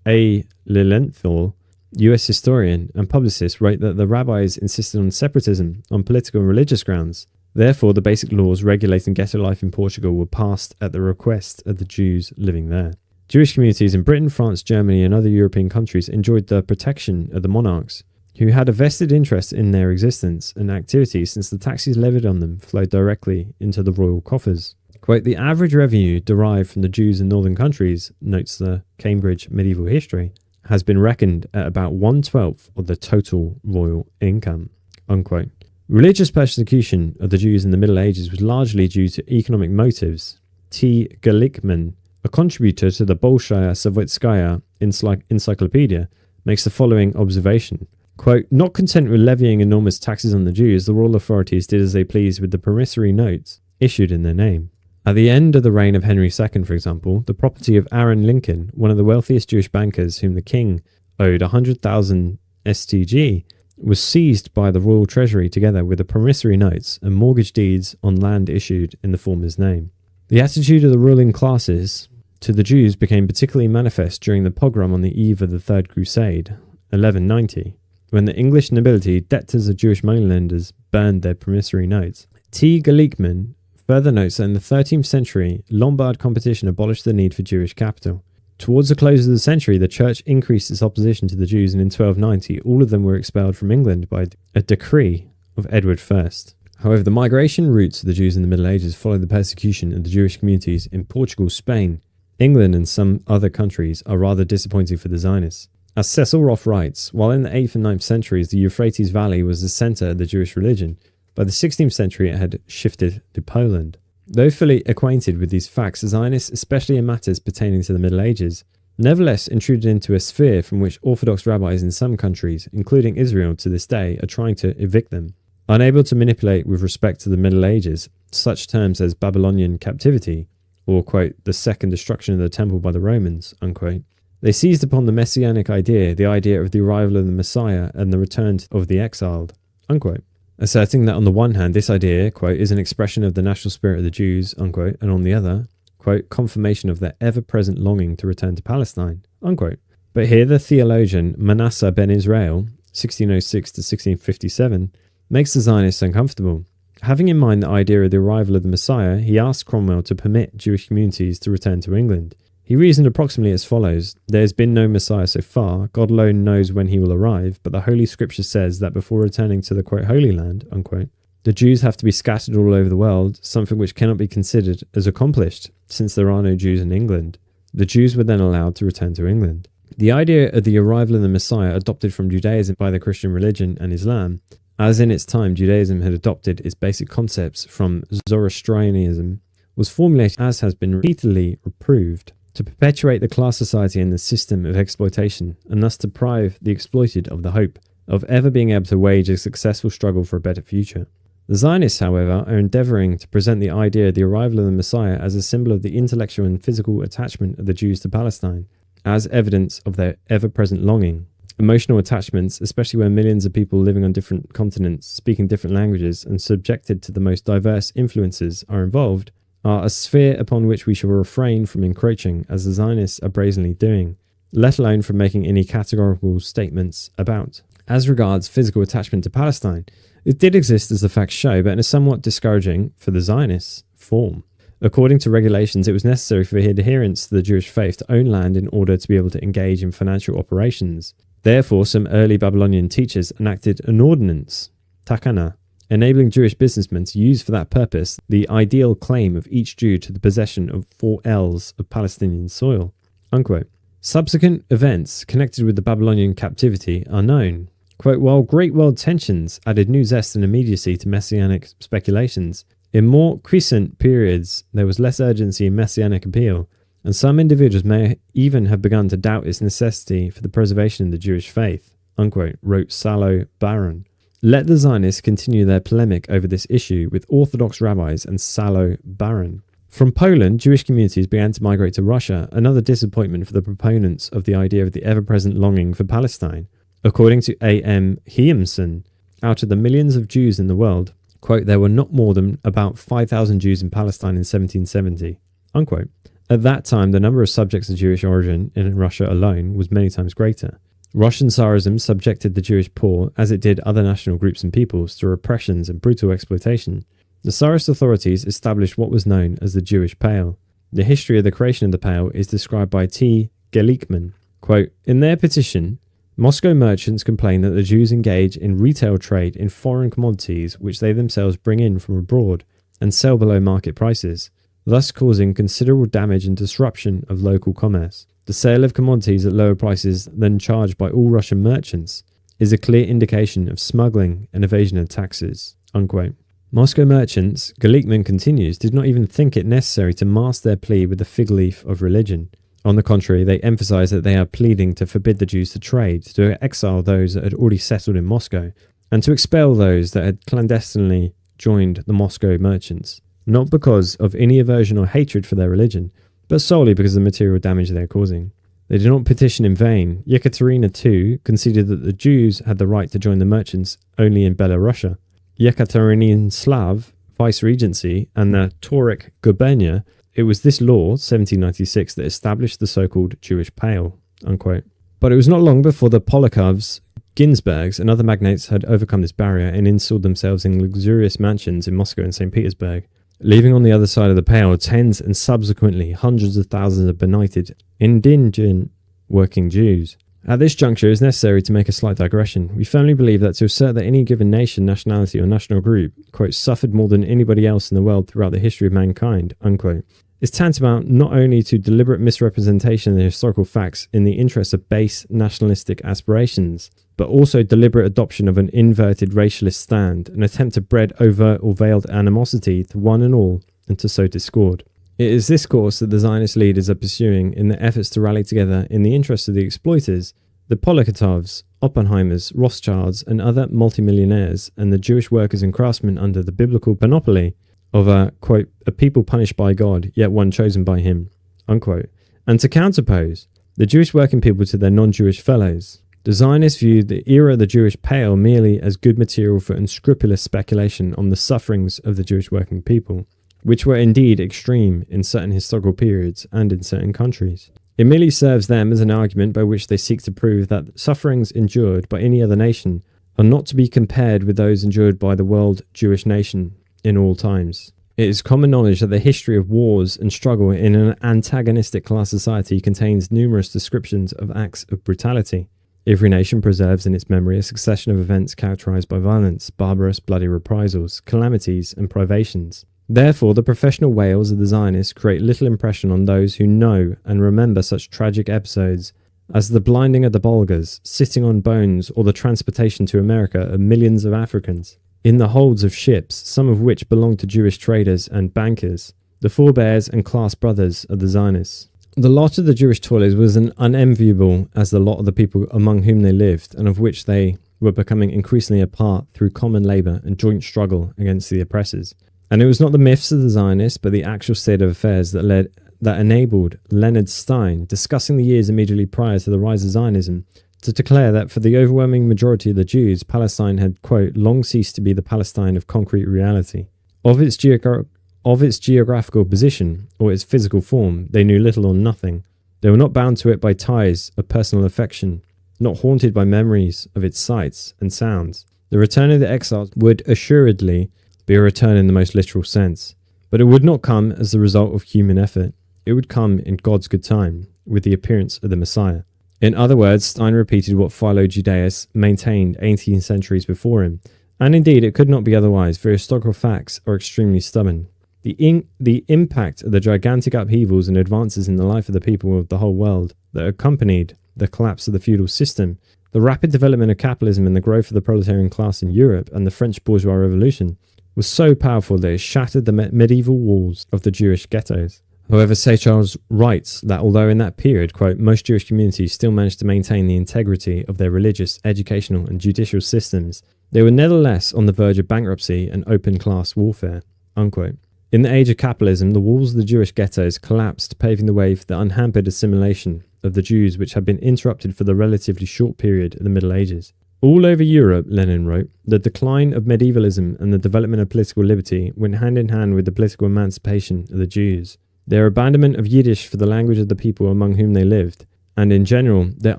A. Lilienthal, US historian and publicist, wrote that the rabbis insisted on separatism on political and religious grounds. Therefore, the basic laws regulating ghetto life in Portugal were passed at the request of the Jews living there. Jewish communities in Britain, France, Germany and other European countries enjoyed the protection of the monarchs, who had a vested interest in their existence and activity since the taxes levied on them flowed directly into the royal coffers. Quote, the average revenue derived from the Jews in northern countries, notes the Cambridge Medieval History, has been reckoned at about 1/12 of the total royal income, unquote. Religious persecution of the Jews in the Middle Ages was largely due to economic motives. T. Galikman, a contributor to the Bolshaya Savitskaya Encyclopedia, makes the following observation. Quote, not content with levying enormous taxes on the Jews, the royal authorities did as they pleased with the promissory notes issued in their name. At the end of the reign of Henry II, for example, the property of Aaron Lincoln, one of the wealthiest Jewish bankers whom the king owed 100,000 STG, was seized by the royal treasury together with the promissory notes and mortgage deeds on land issued in the former's name. The attitude of the ruling classes to the Jews became particularly manifest during the pogrom on the eve of the Third Crusade, 1190, when the English nobility, debtors of Jewish moneylenders, burned their promissory notes. T. Galikman further notes that in the 13th century, Lombard competition abolished the need for Jewish capital. Towards the close of the century, the church increased its opposition to the Jews, and in 1290, all of them were expelled from England by a decree of Edward I. However, the migration routes of the Jews in the Middle Ages followed the persecution of the Jewish communities in Portugal, Spain, England, and some other countries are rather disappointing for the Zionists. As Cecil Roth writes, while in the 8th and 9th centuries the Euphrates Valley was the centre of the Jewish religion, by the 16th century it had shifted to Poland. Though fully acquainted with these facts, the Zionists, especially in matters pertaining to the Middle Ages, nevertheless intruded into a sphere from which Orthodox rabbis in some countries, including Israel to this day, are trying to evict them. Unable to manipulate with respect to the Middle Ages such terms as Babylonian captivity, or, quote, the second destruction of the temple by the Romans, unquote, they seized upon the messianic idea, the idea of the arrival of the Messiah and the return of the exiled, unquote, asserting that on the one hand this idea, quote, is an expression of the national spirit of the Jews, unquote, and on the other, quote, confirmation of their ever-present longing to return to Palestine, unquote. But here the theologian Manasseh ben Israel, 1606 to 1657, makes the Zionists uncomfortable. Having in mind the idea of the arrival of the Messiah, he asked Cromwell to permit Jewish communities to return to England. He reasoned approximately as follows: there has been no Messiah so far, God alone knows when he will arrive, but the Holy Scripture says that before returning to the, quote, Holy Land, unquote, the Jews have to be scattered all over the world, something which cannot be considered as accomplished, since there are no Jews in England. The Jews were then allowed to return to England. The idea of the arrival of the Messiah, adopted from Judaism by the Christian religion and Islam, as in its time Judaism had adopted its basic concepts from Zoroastrianism, was formulated, as has been repeatedly reproved, to perpetuate the class society and the system of exploitation, and thus deprive the exploited of the hope of ever being able to wage a successful struggle for a better future. The Zionists, however, are endeavouring to present the idea of the arrival of the Messiah as a symbol of the intellectual and physical attachment of the Jews to Palestine, as evidence of their ever-present longing. Emotional attachments, especially when millions of people living on different continents, speaking different languages, and subjected to the most diverse influences are involved, are a sphere upon which we shall refrain from encroaching, as the Zionists are brazenly doing, let alone from making any categorical statements about. As regards physical attachment to Palestine, it did exist as the facts show, but in a somewhat discouraging, for the Zionists, form. According to regulations, it was necessary for adherents to the Jewish faith to own land in order to be able to engage in financial operations. Therefore, some early Babylonian teachers enacted an ordinance, takana, enabling Jewish businessmen to use for that purpose the ideal claim of each Jew to the possession of 4 ells of Palestinian soil, unquote. Subsequent events connected with the Babylonian captivity are known. Quote, while great world tensions added new zest and immediacy to messianic speculations, in more recent periods there was less urgency in messianic appeal, and some individuals may even have begun to doubt its necessity for the preservation of the Jewish faith, unquote, wrote Salo Baron. Let the Zionists continue their polemic over this issue with Orthodox rabbis and Salo Baron. From Poland, Jewish communities began to migrate to Russia, another disappointment for the proponents of the idea of the ever-present longing for Palestine. According to A.M. Hiemsen, out of the millions of Jews in the world, quote, there were not more than about 5,000 Jews in Palestine in 1770, unquote. At that time, the number of subjects of Jewish origin in Russia alone was many times greater. Russian Tsarism subjected the Jewish poor, as it did other national groups and peoples, to repressions and brutal exploitation. The Tsarist authorities established what was known as the Jewish Pale. The history of the creation of the Pale is described by T. Galikman. Quote, in their petition, Moscow merchants complain that the Jews engage in retail trade in foreign commodities which they themselves bring in from abroad and sell below market prices, thus causing considerable damage and disruption of local commerce. The sale of commodities at lower prices than charged by all Russian merchants is a clear indication of smuggling and evasion of taxes, unquote. Moscow merchants, Galikman continues, did not even think it necessary to mask their plea with the fig leaf of religion. On the contrary, they emphasize that they are pleading to forbid the Jews to trade, to exile those that had already settled in Moscow, and to expel those that had clandestinely joined the Moscow merchants, not because of any aversion or hatred for their religion, but solely because of the material damage they are causing. They did not petition in vain. Yekaterina II conceded that the Jews had the right to join the merchants only in Belorussia. Yekaterinian Slav vice-regency and the Tauric gubernia, it was this law, 1796, that established the so-called Jewish Pale, unquote. But it was not long before the Polakovs, Ginsbergs and other magnates had overcome this barrier and installed themselves in luxurious mansions in Moscow and St. Petersburg, leaving on the other side of the Pale tens and subsequently hundreds of thousands of benighted, indigent working Jews. At this juncture, it is necessary to make a slight digression. We firmly believe that to assert that any given nation, nationality, or national group, quote, suffered more than anybody else in the world throughout the history of mankind, unquote, is tantamount not only to deliberate misrepresentation of the historical facts in the interest of base nationalistic aspirations, but also deliberate adoption of an inverted racialist stand, an attempt to breed overt or veiled animosity to one and all, and to sow discord. It is this course that the Zionist leaders are pursuing in their efforts to rally together in the interest of the exploiters, the Polakotovs, Oppenheimers, Rothschilds, and other multimillionaires, and the Jewish workers and craftsmen under the biblical panoply of a, quote, a people punished by God, yet one chosen by him, unquote, and to counterpose the Jewish working people to their non-Jewish fellows. The Zionists viewed the era of the Jewish Pale merely as good material for unscrupulous speculation on the sufferings of the Jewish working people, which were indeed extreme in certain historical periods and in certain countries. It merely serves them as an argument by which they seek to prove that sufferings endured by any other nation are not to be compared with those endured by the world Jewish nation in all times. It is common knowledge that the history of wars and struggle in an antagonistic class society contains numerous descriptions of acts of brutality. Every nation preserves in its memory a succession of events characterized by violence, barbarous, bloody reprisals, calamities, and privations. Therefore, the professional wails of the Zionists create little impression on those who know and remember such tragic episodes as the blinding of the Bulgars, sitting on bones, or the transportation to America of millions of Africans in the holds of ships, some of which belonged to Jewish traders and bankers, the forebears and class brothers of the Zionists. The lot of the Jewish toilers was as unenviable as the lot of the people among whom they lived, and of which they were becoming increasingly a part through common labour and joint struggle against the oppressors. And it was not the myths of the Zionists, but the actual state of affairs that enabled Leonard Stein, discussing the years immediately prior to the rise of Zionism, to declare that for the overwhelming majority of the Jews, Palestine had, quote, long ceased to be the Palestine of concrete reality. Of its geographical position, or its physical form, they knew little or nothing. They were not bound to it by ties of personal affection, not haunted by memories of its sights and sounds. The return of the exiles would assuredly be a return in the most literal sense, but it would not come as the result of human effort. It would come in God's good time, with the appearance of the Messiah. In other words, Stein repeated what Philo Judaeus maintained 18 centuries before him, and indeed it could not be otherwise, for historical facts are extremely stubborn. The impact of the gigantic upheavals and advances in the life of the people of the whole world that accompanied the collapse of the feudal system, the rapid development of capitalism and the growth of the proletarian class in Europe and the French bourgeois revolution was so powerful that it shattered the medieval walls of the Jewish ghettos. However, Seycharles writes that although in that period, quote, most Jewish communities still managed to maintain the integrity of their religious, educational and judicial systems, they were nevertheless on the verge of bankruptcy and open class warfare, unquote. In the age of capitalism, the walls of the Jewish ghettos collapsed, paving the way for the unhampered assimilation of the Jews, which had been interrupted for the relatively short period of the Middle Ages. All over Europe, Lenin wrote, the decline of medievalism and the development of political liberty went hand in hand with the political emancipation of the Jews. Their abandonment of Yiddish for the language of the people among whom they lived, and in general, their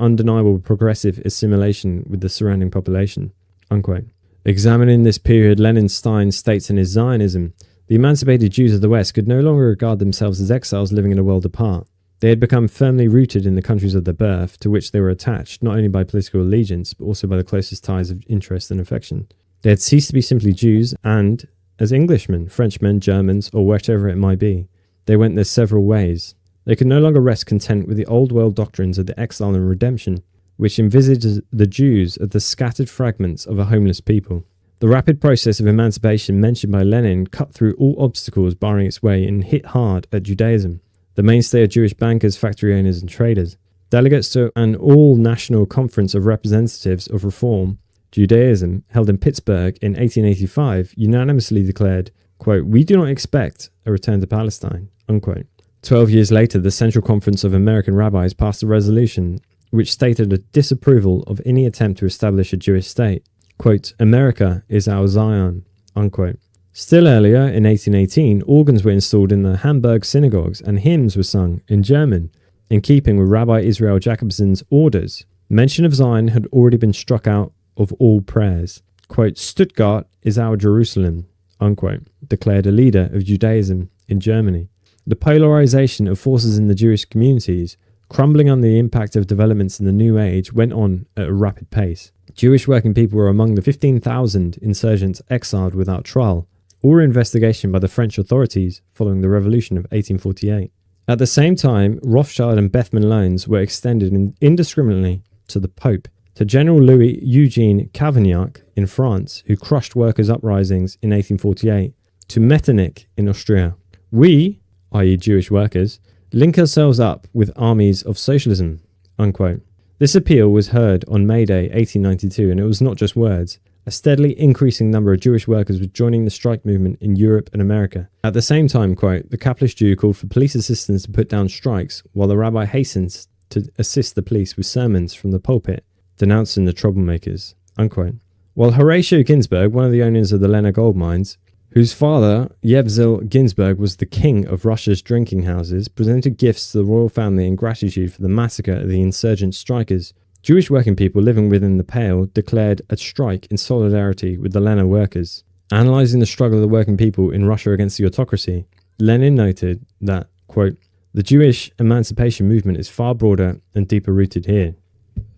undeniable progressive assimilation with the surrounding population, unquote. Examining this period, Lenin Stein states in his Zionism, the emancipated Jews of the West could no longer regard themselves as exiles living in a world apart. They had become firmly rooted in the countries of their birth, to which they were attached not only by political allegiance, but also by the closest ties of interest and affection. They had ceased to be simply Jews, and, as Englishmen, Frenchmen, Germans, or whatever it might be, they went their several ways. They could no longer rest content with the old world doctrines of the exile and redemption, which envisages the Jews as the scattered fragments of a homeless people. The rapid process of emancipation mentioned by Lenin cut through all obstacles barring its way and hit hard at Judaism, the mainstay of Jewish bankers, factory owners and traders. Delegates to an all-national conference of representatives of Reform Judaism held in Pittsburgh in 1885 unanimously declared, quote, we do not expect a return to Palestine, unquote. 12 years later, the Central Conference of American Rabbis passed a resolution which stated a disapproval of any attempt to establish a Jewish state. Quote, "America is our Zion," unquote. Still earlier, in 1818, organs were installed in the Hamburg synagogues and hymns were sung in German, in keeping with Rabbi Israel Jacobson's orders. Mention of Zion had already been struck out of all prayers. Quote, "Stuttgart is our Jerusalem," unquote, declared a leader of Judaism in Germany. The polarization of forces in the Jewish communities, crumbling under the impact of developments in the New Age, went on at a rapid pace. Jewish working people were among the 15,000 insurgents exiled without trial or investigation by the French authorities following the Revolution of 1848. At the same time, Rothschild and Bethmann loans were extended indiscriminately to the Pope, to General Louis Eugene Cavaignac in France, who crushed workers' uprisings in 1848, to Metternich in Austria. We, i.e. Jewish workers, link ourselves up with armies of socialism, unquote. This appeal was heard on May Day 1892, and it was not just words. A steadily increasing number of Jewish workers were joining the strike movement in Europe and America. At the same time, quote, the capitalist Jew called for police assistance to put down strikes, while the rabbi hastens to assist the police with sermons from the pulpit, denouncing the troublemakers, unquote. While Horatio Ginsburg, one of the owners of the Lena gold mines, whose father, Yevzel Ginsburg, was the king of Russia's drinking houses, presented gifts to the royal family in gratitude for the massacre of the insurgent strikers, Jewish working people living within the Pale declared a strike in solidarity with the Lena workers. Analysing the struggle of the working people in Russia against the autocracy, Lenin noted that, quote, the Jewish emancipation movement is far broader and deeper rooted here,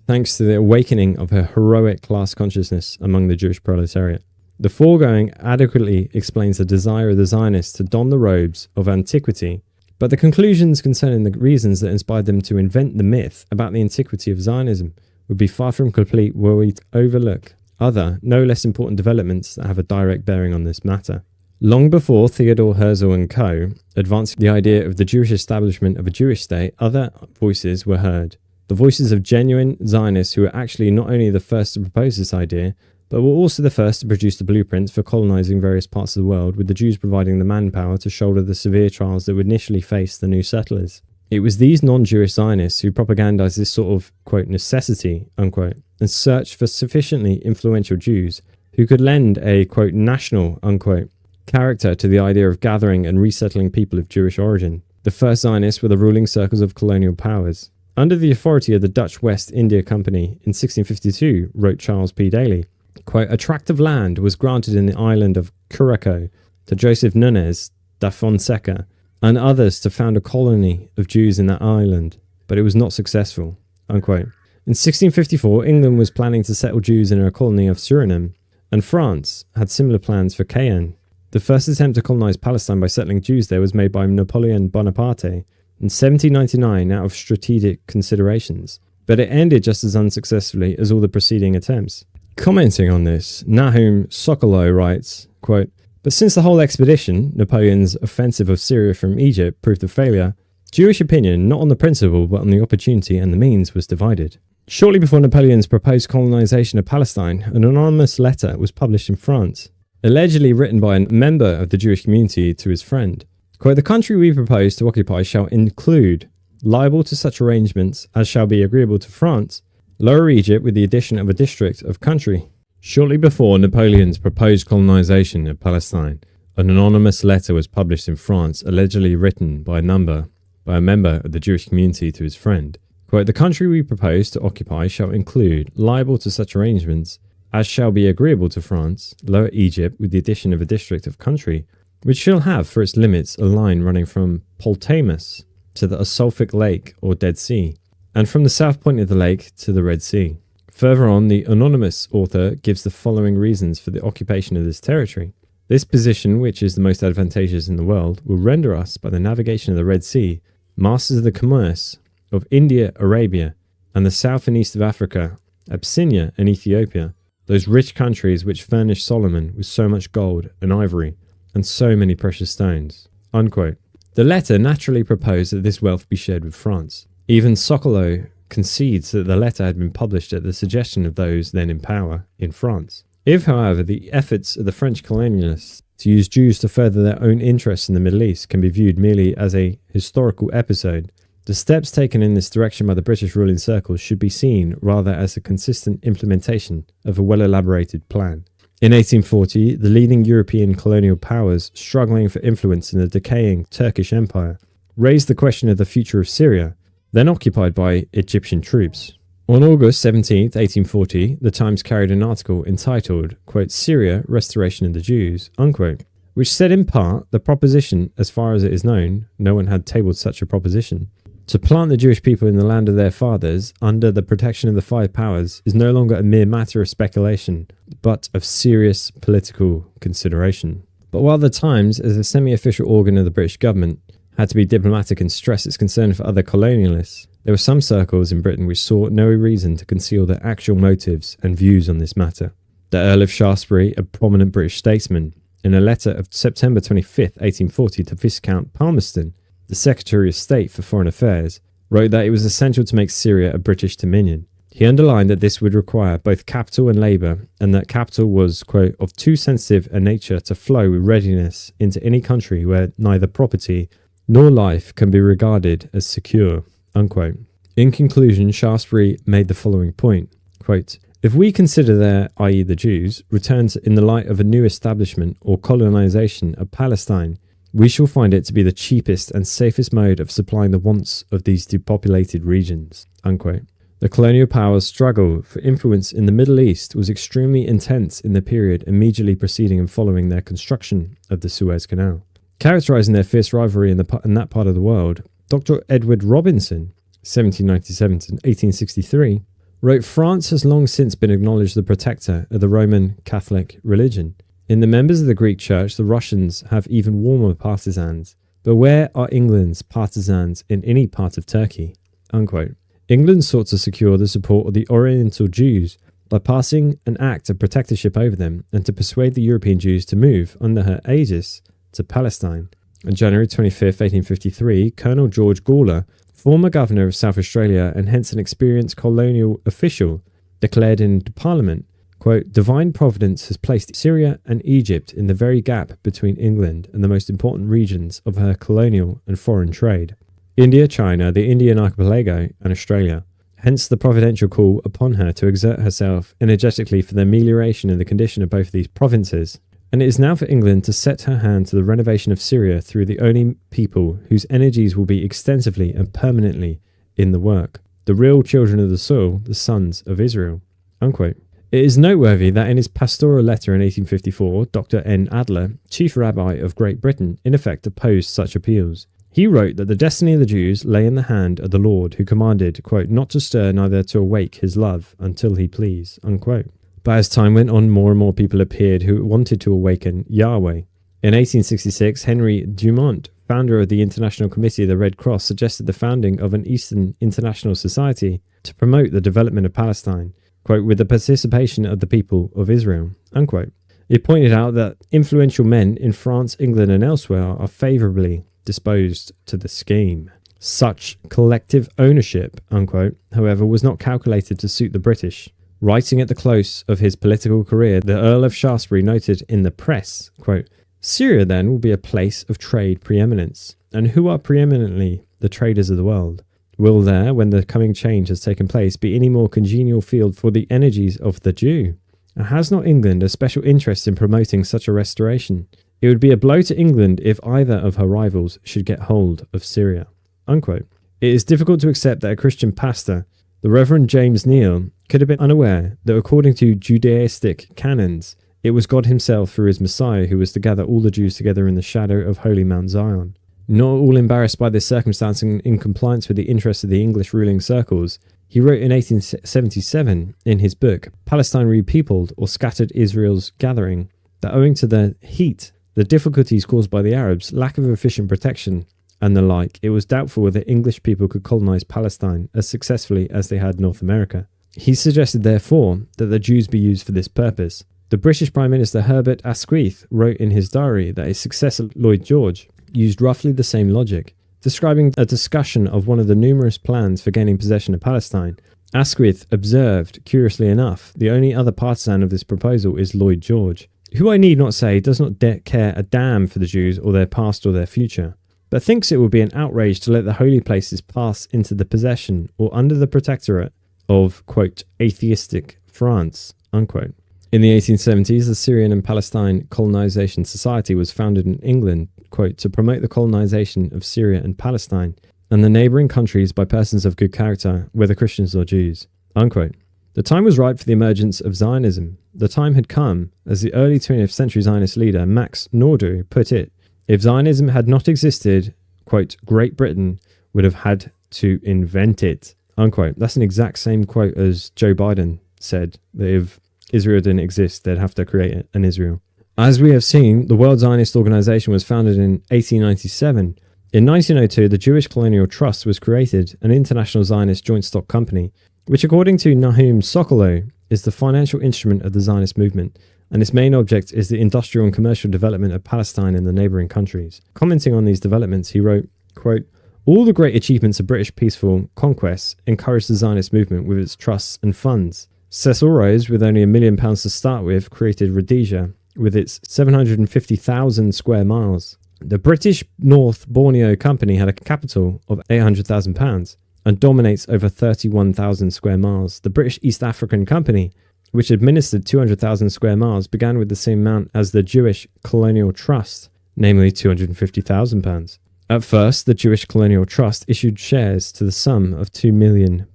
thanks to the awakening of a heroic class consciousness among the Jewish proletariat. The foregoing adequately explains the desire of the Zionists to don the robes of antiquity, but the conclusions concerning the reasons that inspired them to invent the myth about the antiquity of Zionism would be far from complete were we to overlook other, no less important developments that have a direct bearing on this matter. Long before Theodor Herzl and co. advanced the idea of the Jewish establishment of a Jewish state, other voices were heard. The voices of genuine Zionists who were actually not only the first to propose this idea, but were also the first to produce the blueprints for colonizing various parts of the world, with the Jews providing the manpower to shoulder the severe trials that would initially face the new settlers. It was these non-Jewish Zionists who propagandized this sort of, quote, necessity, unquote, and searched for sufficiently influential Jews who could lend a, quote, national, unquote, character to the idea of gathering and resettling people of Jewish origin. The first Zionists were the ruling circles of colonial powers. Under the authority of the Dutch West India Company in 1652, wrote Charles P. Daly, quote, a tract of land was granted in the island of Curaçao to Joseph Nunes da Fonseca and others to found a colony of Jews in that island, but it was not successful, unquote. In 1654, England was planning to settle Jews in a colony of Suriname, and France had similar plans for Cayenne. The first attempt to colonize Palestine by settling Jews there was made by Napoleon Bonaparte in 1799 out of strategic considerations, but it ended just as unsuccessfully as all the preceding attempts. Commenting on this, Nahum Sokolow writes, quote, but since the whole expedition, Napoleon's offensive of Syria from Egypt, proved a failure, Jewish opinion, not on the principle but on the opportunity and the means, was divided. Shortly before Napoleon's proposed colonization of Palestine, an anonymous letter was published in France, allegedly written by a member of the Jewish community to his friend. Quote, the country we propose to occupy shall include, liable to such arrangements as shall be agreeable to France, Lower Egypt with the addition of a district of country. Shortly before Napoleon's proposed colonization of Palestine, an anonymous letter was published in France, allegedly written by a member of the Jewish community to his friend. Quote, the country we propose to occupy shall include, liable to such arrangements as shall be agreeable to France, Lower Egypt with the addition of a district of country, which shall have for its limits a line running from Ptolemais to the Asulfic Lake or Dead Sea, and from the south point of the lake to the Red Sea. Further on, the anonymous author gives the following reasons for the occupation of this territory. This position, which is the most advantageous in the world, will render us, by the navigation of the Red Sea, masters of the commerce of India, Arabia, and the south and east of Africa, Abyssinia and Ethiopia, those rich countries which furnished Solomon with so much gold and ivory, and so many precious stones. Unquote. The letter naturally proposed that this wealth be shared with France. Even Sokolow concedes that the letter had been published at the suggestion of those then in power in France. If, however, the efforts of the French colonialists To use Jews to further their own interests in the Middle East can be viewed merely as a historical episode. The steps taken in this direction by the British ruling circles should be seen rather as a consistent implementation of a well-elaborated plan. In 1840, the leading European colonial powers, struggling for influence in the decaying Turkish Empire, raised the question of the future of Syria, then occupied by Egyptian troops. On August 17, 1840, the Times carried an article entitled, quote, "Syria, Restoration of the Jews," unquote, which said in part, the proposition, as far as it is known, no one had tabled such a proposition, to plant the Jewish people in the land of their fathers, under the protection of the five powers, is no longer a mere matter of speculation, but of serious political consideration. But while the Times, as a semi-official organ of the British government, had to be diplomatic and stress its concern for other colonialists, there were some circles in Britain which saw no reason to conceal their actual motives and views on this matter. The Earl of Shaftesbury, a prominent British statesman, in a letter of September 25, 1840 to Viscount Palmerston, the Secretary of State for Foreign Affairs, wrote that it was essential to make Syria a British dominion. He underlined that this would require both capital and labour, and that capital was, quote, "of too sensitive a nature to flow with readiness into any country where neither property nor life can be regarded as secure," unquote. In conclusion, Shaftesbury made the following point, quote, "If we consider their, i.e. the Jews, returns in the light of a new establishment or colonisation of Palestine, we shall find it to be the cheapest and safest mode of supplying the wants of these depopulated regions," unquote. The colonial powers' struggle for influence in the Middle East was extremely intense in the period immediately preceding and following their construction of the Suez Canal. Characterising their fierce rivalry in that part of the world, Dr. Edward Robinson, 1797 to 1863, wrote, "France has long since been acknowledged the protector of the Roman Catholic religion. In the members of the Greek Church, the Russians have even warmer partisans. But where are England's partisans in any part of Turkey?" Unquote. England sought to secure the support of the Oriental Jews by passing an act of protectorship over them and to persuade the European Jews to move under her aegis to Palestine. On January 25, 1853, Colonel George Gawler, former governor of South Australia and hence an experienced colonial official, declared in Parliament, quote, "Divine Providence has placed Syria and Egypt in the very gap between England and the most important regions of her colonial and foreign trade. India, China, the Indian Archipelago, and Australia. Hence the providential call upon her to exert herself energetically for the amelioration of the condition of both these provinces. And it is now for England to set her hand to the renovation of Syria through the only people whose energies will be extensively and permanently in the work, the real children of the soil, the sons of Israel." Unquote. It is noteworthy that in his pastoral letter in 1854, Dr. N. Adler, chief rabbi of Great Britain, in effect opposed such appeals. He wrote that the destiny of the Jews lay in the hand of the Lord, who commanded, quote, "not to stir neither to awake his love until he please," unquote. But as time went on, more and more people appeared who wanted to awaken Yahweh. In 1866, Henry Dumont, founder of the International Committee of the Red Cross, suggested the founding of an Eastern International Society to promote the development of Palestine, quote, "with the participation of the people of Israel," unquote. He pointed out that influential men in France, England, and elsewhere are favourably disposed to the scheme. Such collective ownership, unquote, however, was not calculated to suit the British. Writing at the close of his political career, the Earl of Shaftesbury noted in the press, quote, "Syria then will be a place of trade preeminence. And who are preeminently the traders of the world? Will there, when the coming change has taken place, be any more congenial field for the energies of the Jew? And has not England a special interest in promoting such a restoration? It would be a blow to England if either of her rivals should get hold of Syria." Unquote. It is difficult to accept that a Christian pastor, the Reverend James Neal, could have been unaware that according to Judaistic canons, it was God himself through his Messiah who was to gather all the Jews together in the shadow of holy Mount Zion. Not all embarrassed by this circumstance and in compliance with the interests of the English ruling circles, he wrote in 1877 in his book, Palestine Repeopled or Scattered Israel's Gathering, that owing to the heat, the difficulties caused by the Arabs, lack of efficient protection, and the like, it was doubtful whether English people could colonize Palestine as successfully as they had North America. He suggested, therefore, that the Jews be used for this purpose. The British Prime Minister Herbert Asquith wrote in his diary that his successor Lloyd George used roughly the same logic. Describing a discussion of one of the numerous plans for gaining possession of Palestine, Asquith observed, curiously enough, the only other partisan of this proposal is Lloyd George. who I need not say does not care a damn for the Jews or their past or their future, but thinks it would be an outrage to let the holy places pass into the possession or under the protectorate of, quote, atheistic France, unquote. In the 1870s, the Syrian and Palestine Colonization Society was founded in England, quote, to promote the colonization of Syria and Palestine and the neighbouring countries by persons of good character, whether Christians or Jews, unquote. The time was ripe for the emergence of Zionism. The time had come, as the early 20th century Zionist leader Max Nordau put it, if Zionism had not existed, quote, Great Britain would have had to invent it, unquote. That's an exact same quote as Joe Biden said, that if Israel didn't exist, they'd have to create an Israel. As we have seen, the World Zionist Organization was founded in 1897. In 1902, the Jewish Colonial Trust was created, an international Zionist joint stock company, which according to Nahum Sokolow is the financial instrument of the Zionist movement, and its main object is the industrial and commercial development of Palestine and the neighbouring countries. Commenting on these developments, he wrote, quote, all the great achievements of British peaceful conquests encouraged the Zionist movement with its trusts and funds. Cecil Rhodes, with only £1 million to start with, created Rhodesia, with its 750,000 square miles. The British North Borneo Company had a capital of £800,000 and dominates over 31,000 square miles. The British East African Company, which administered 200,000 square miles, began with the same amount as the Jewish Colonial Trust, namely £250,000. At first, the Jewish Colonial Trust issued shares to the sum of £2 million.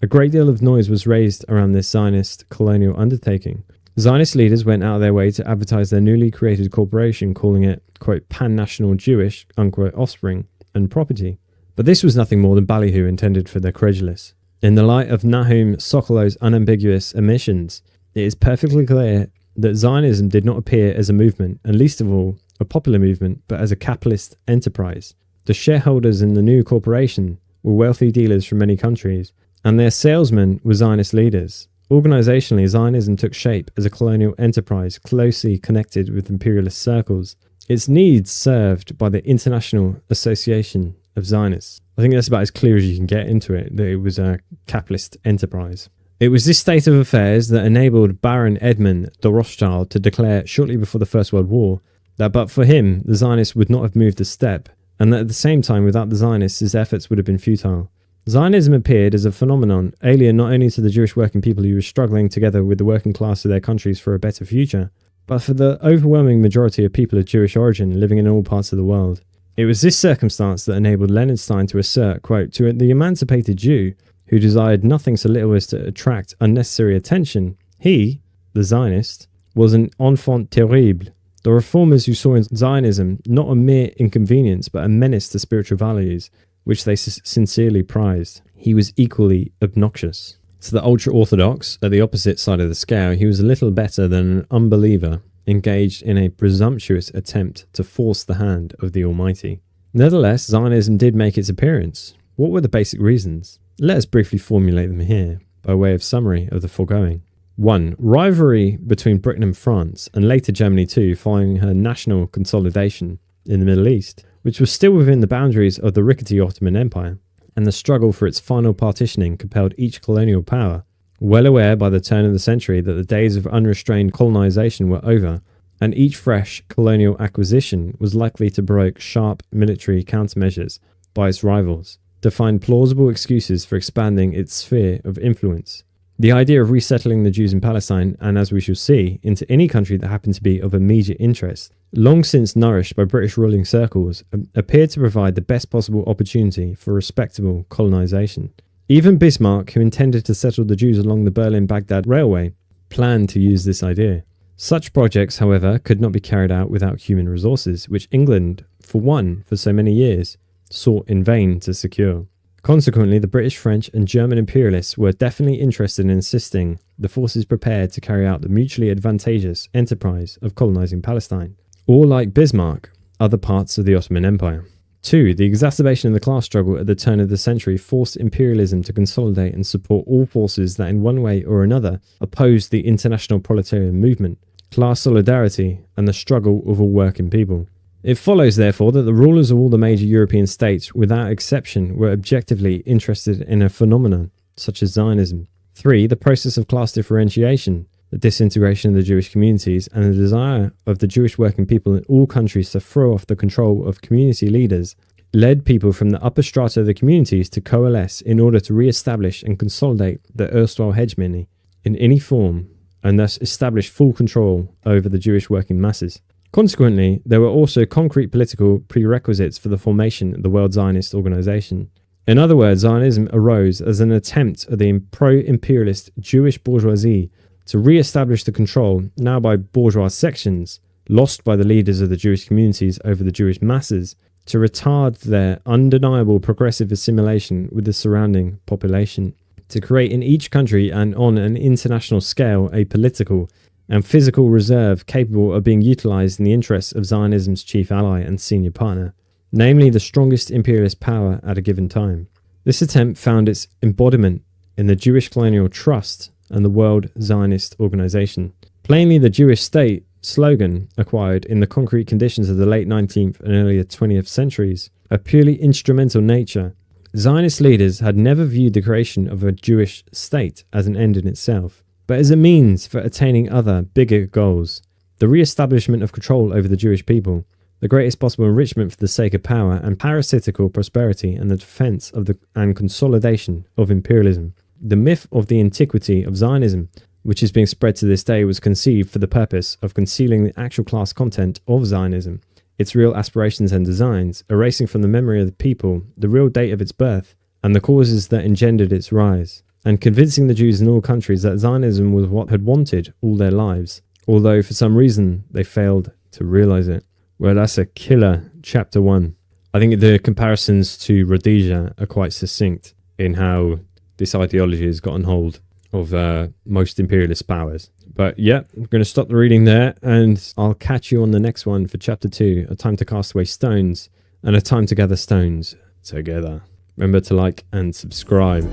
A great deal of noise was raised around this Zionist colonial undertaking. Zionist leaders went out of their way to advertise their newly created corporation, calling it, quote, pan-national Jewish, unquote, offspring and property. But this was nothing more than ballyhoo intended for the credulous. In the light of Nahum Sokolow's unambiguous admissions, it is perfectly clear that Zionism did not appear as a movement, and least of all, a popular movement, but as a capitalist enterprise. The shareholders in the new corporation were wealthy dealers from many countries, and their salesmen were Zionist leaders. Organizationally, Zionism took shape as a colonial enterprise closely connected with imperialist circles. Its needs served by the International Association of Zionists. I think that's about as clear as you can get into it, that it was a capitalist enterprise. It was this state of affairs that enabled Baron Edmund de Rothschild to declare shortly before the First World War that but for him, the Zionists would not have moved a step, and that at the same time, without the Zionists, his efforts would have been futile. Zionism appeared as a phenomenon alien not only to the Jewish working people who were struggling together with the working class of their countries for a better future, but for the overwhelming majority of people of Jewish origin living in all parts of the world. It was this circumstance that enabled Leonard Stein to assert, quote, to the emancipated Jew, who desired nothing so little as to attract unnecessary attention, he, the Zionist, was an enfant terrible. The reformers who saw in Zionism not a mere inconvenience, but a menace to spiritual values, which they sincerely prized. He was equally obnoxious. To the ultra-Orthodox, at the opposite side of the scale, he was a little better than an unbeliever engaged in a presumptuous attempt to force the hand of the Almighty. Nevertheless, Zionism did make its appearance. What were the basic reasons? Let us briefly formulate them here, by way of summary of the foregoing. 1. Rivalry between Britain and France, and later Germany too, following her national consolidation in the Middle East, which was still within the boundaries of the rickety Ottoman Empire, and the struggle for its final partitioning compelled each colonial power, well aware by the turn of the century that the days of unrestrained colonization were over, and each fresh colonial acquisition was likely to provoke sharp military countermeasures by its rivals, to find plausible excuses for expanding its sphere of influence. The idea of resettling the Jews in Palestine, and as we shall see, into any country that happened to be of immediate interest, long since nourished by British ruling circles, appeared to provide the best possible opportunity for respectable colonization. Even Bismarck, who intended to settle the Jews along the Berlin-Baghdad railway, planned to use this idea. Such projects, however, could not be carried out without human resources, which England, for so many years, sought in vain to secure. Consequently, the British, French and German imperialists were definitely interested in assisting the forces prepared to carry out the mutually advantageous enterprise of colonizing Palestine, or like Bismarck, other parts of the Ottoman Empire. 2. The exacerbation of the class struggle at the turn of the century forced imperialism to consolidate and support all forces that in one way or another opposed the international proletarian movement, class solidarity and the struggle of all working people. It follows, therefore, that the rulers of all the major European states, without exception, were objectively interested in a phenomenon such as Zionism. 3. The process of class differentiation, the disintegration of the Jewish communities, and the desire of the Jewish working people in all countries to throw off the control of community leaders led people from the upper strata of the communities to coalesce in order to re-establish and consolidate the erstwhile hegemony in any form, and thus establish full control over the Jewish working masses. Consequently, there were also concrete political prerequisites for the formation of the World Zionist Organization. In other words, Zionism arose as an attempt of the pro-imperialist Jewish bourgeoisie to re-establish the control, now by bourgeois sections, lost by the leaders of the Jewish communities over the Jewish masses, to retard their undeniable progressive assimilation with the surrounding population, to create in each country and on an international scale a political and physical reserve capable of being utilized in the interests of Zionism's chief ally and senior partner, namely the strongest imperialist power at a given time. This attempt found its embodiment in the Jewish Colonial Trust and the World Zionist Organization. Plainly, the Jewish state slogan acquired in the concrete conditions of the late 19th and earlier 20th centuries a purely instrumental nature. Zionist leaders had never viewed the creation of a Jewish state as an end in itself, but as a means for attaining other, bigger goals: the re-establishment of control over the Jewish people, the greatest possible enrichment for the sake of power and parasitical prosperity, and the defense of and consolidation of imperialism. The myth of the antiquity of Zionism, which is being spread to this day, was conceived for the purpose of concealing the actual class content of Zionism, its real aspirations and designs, erasing from the memory of the people the real date of its birth and the causes that engendered its rise, and convincing the Jews in all countries that Zionism was what had wanted all their lives, although for some reason they failed to realize it. Well, that's a killer chapter 1. I think the comparisons to Rhodesia are quite succinct in how this ideology has gotten hold of most imperialist powers. But yeah, I'm going to stop the reading there, and I'll catch you on the next one for chapter 2, A Time to Cast Away Stones, and A Time to Gather Stones Together. Remember to like and subscribe.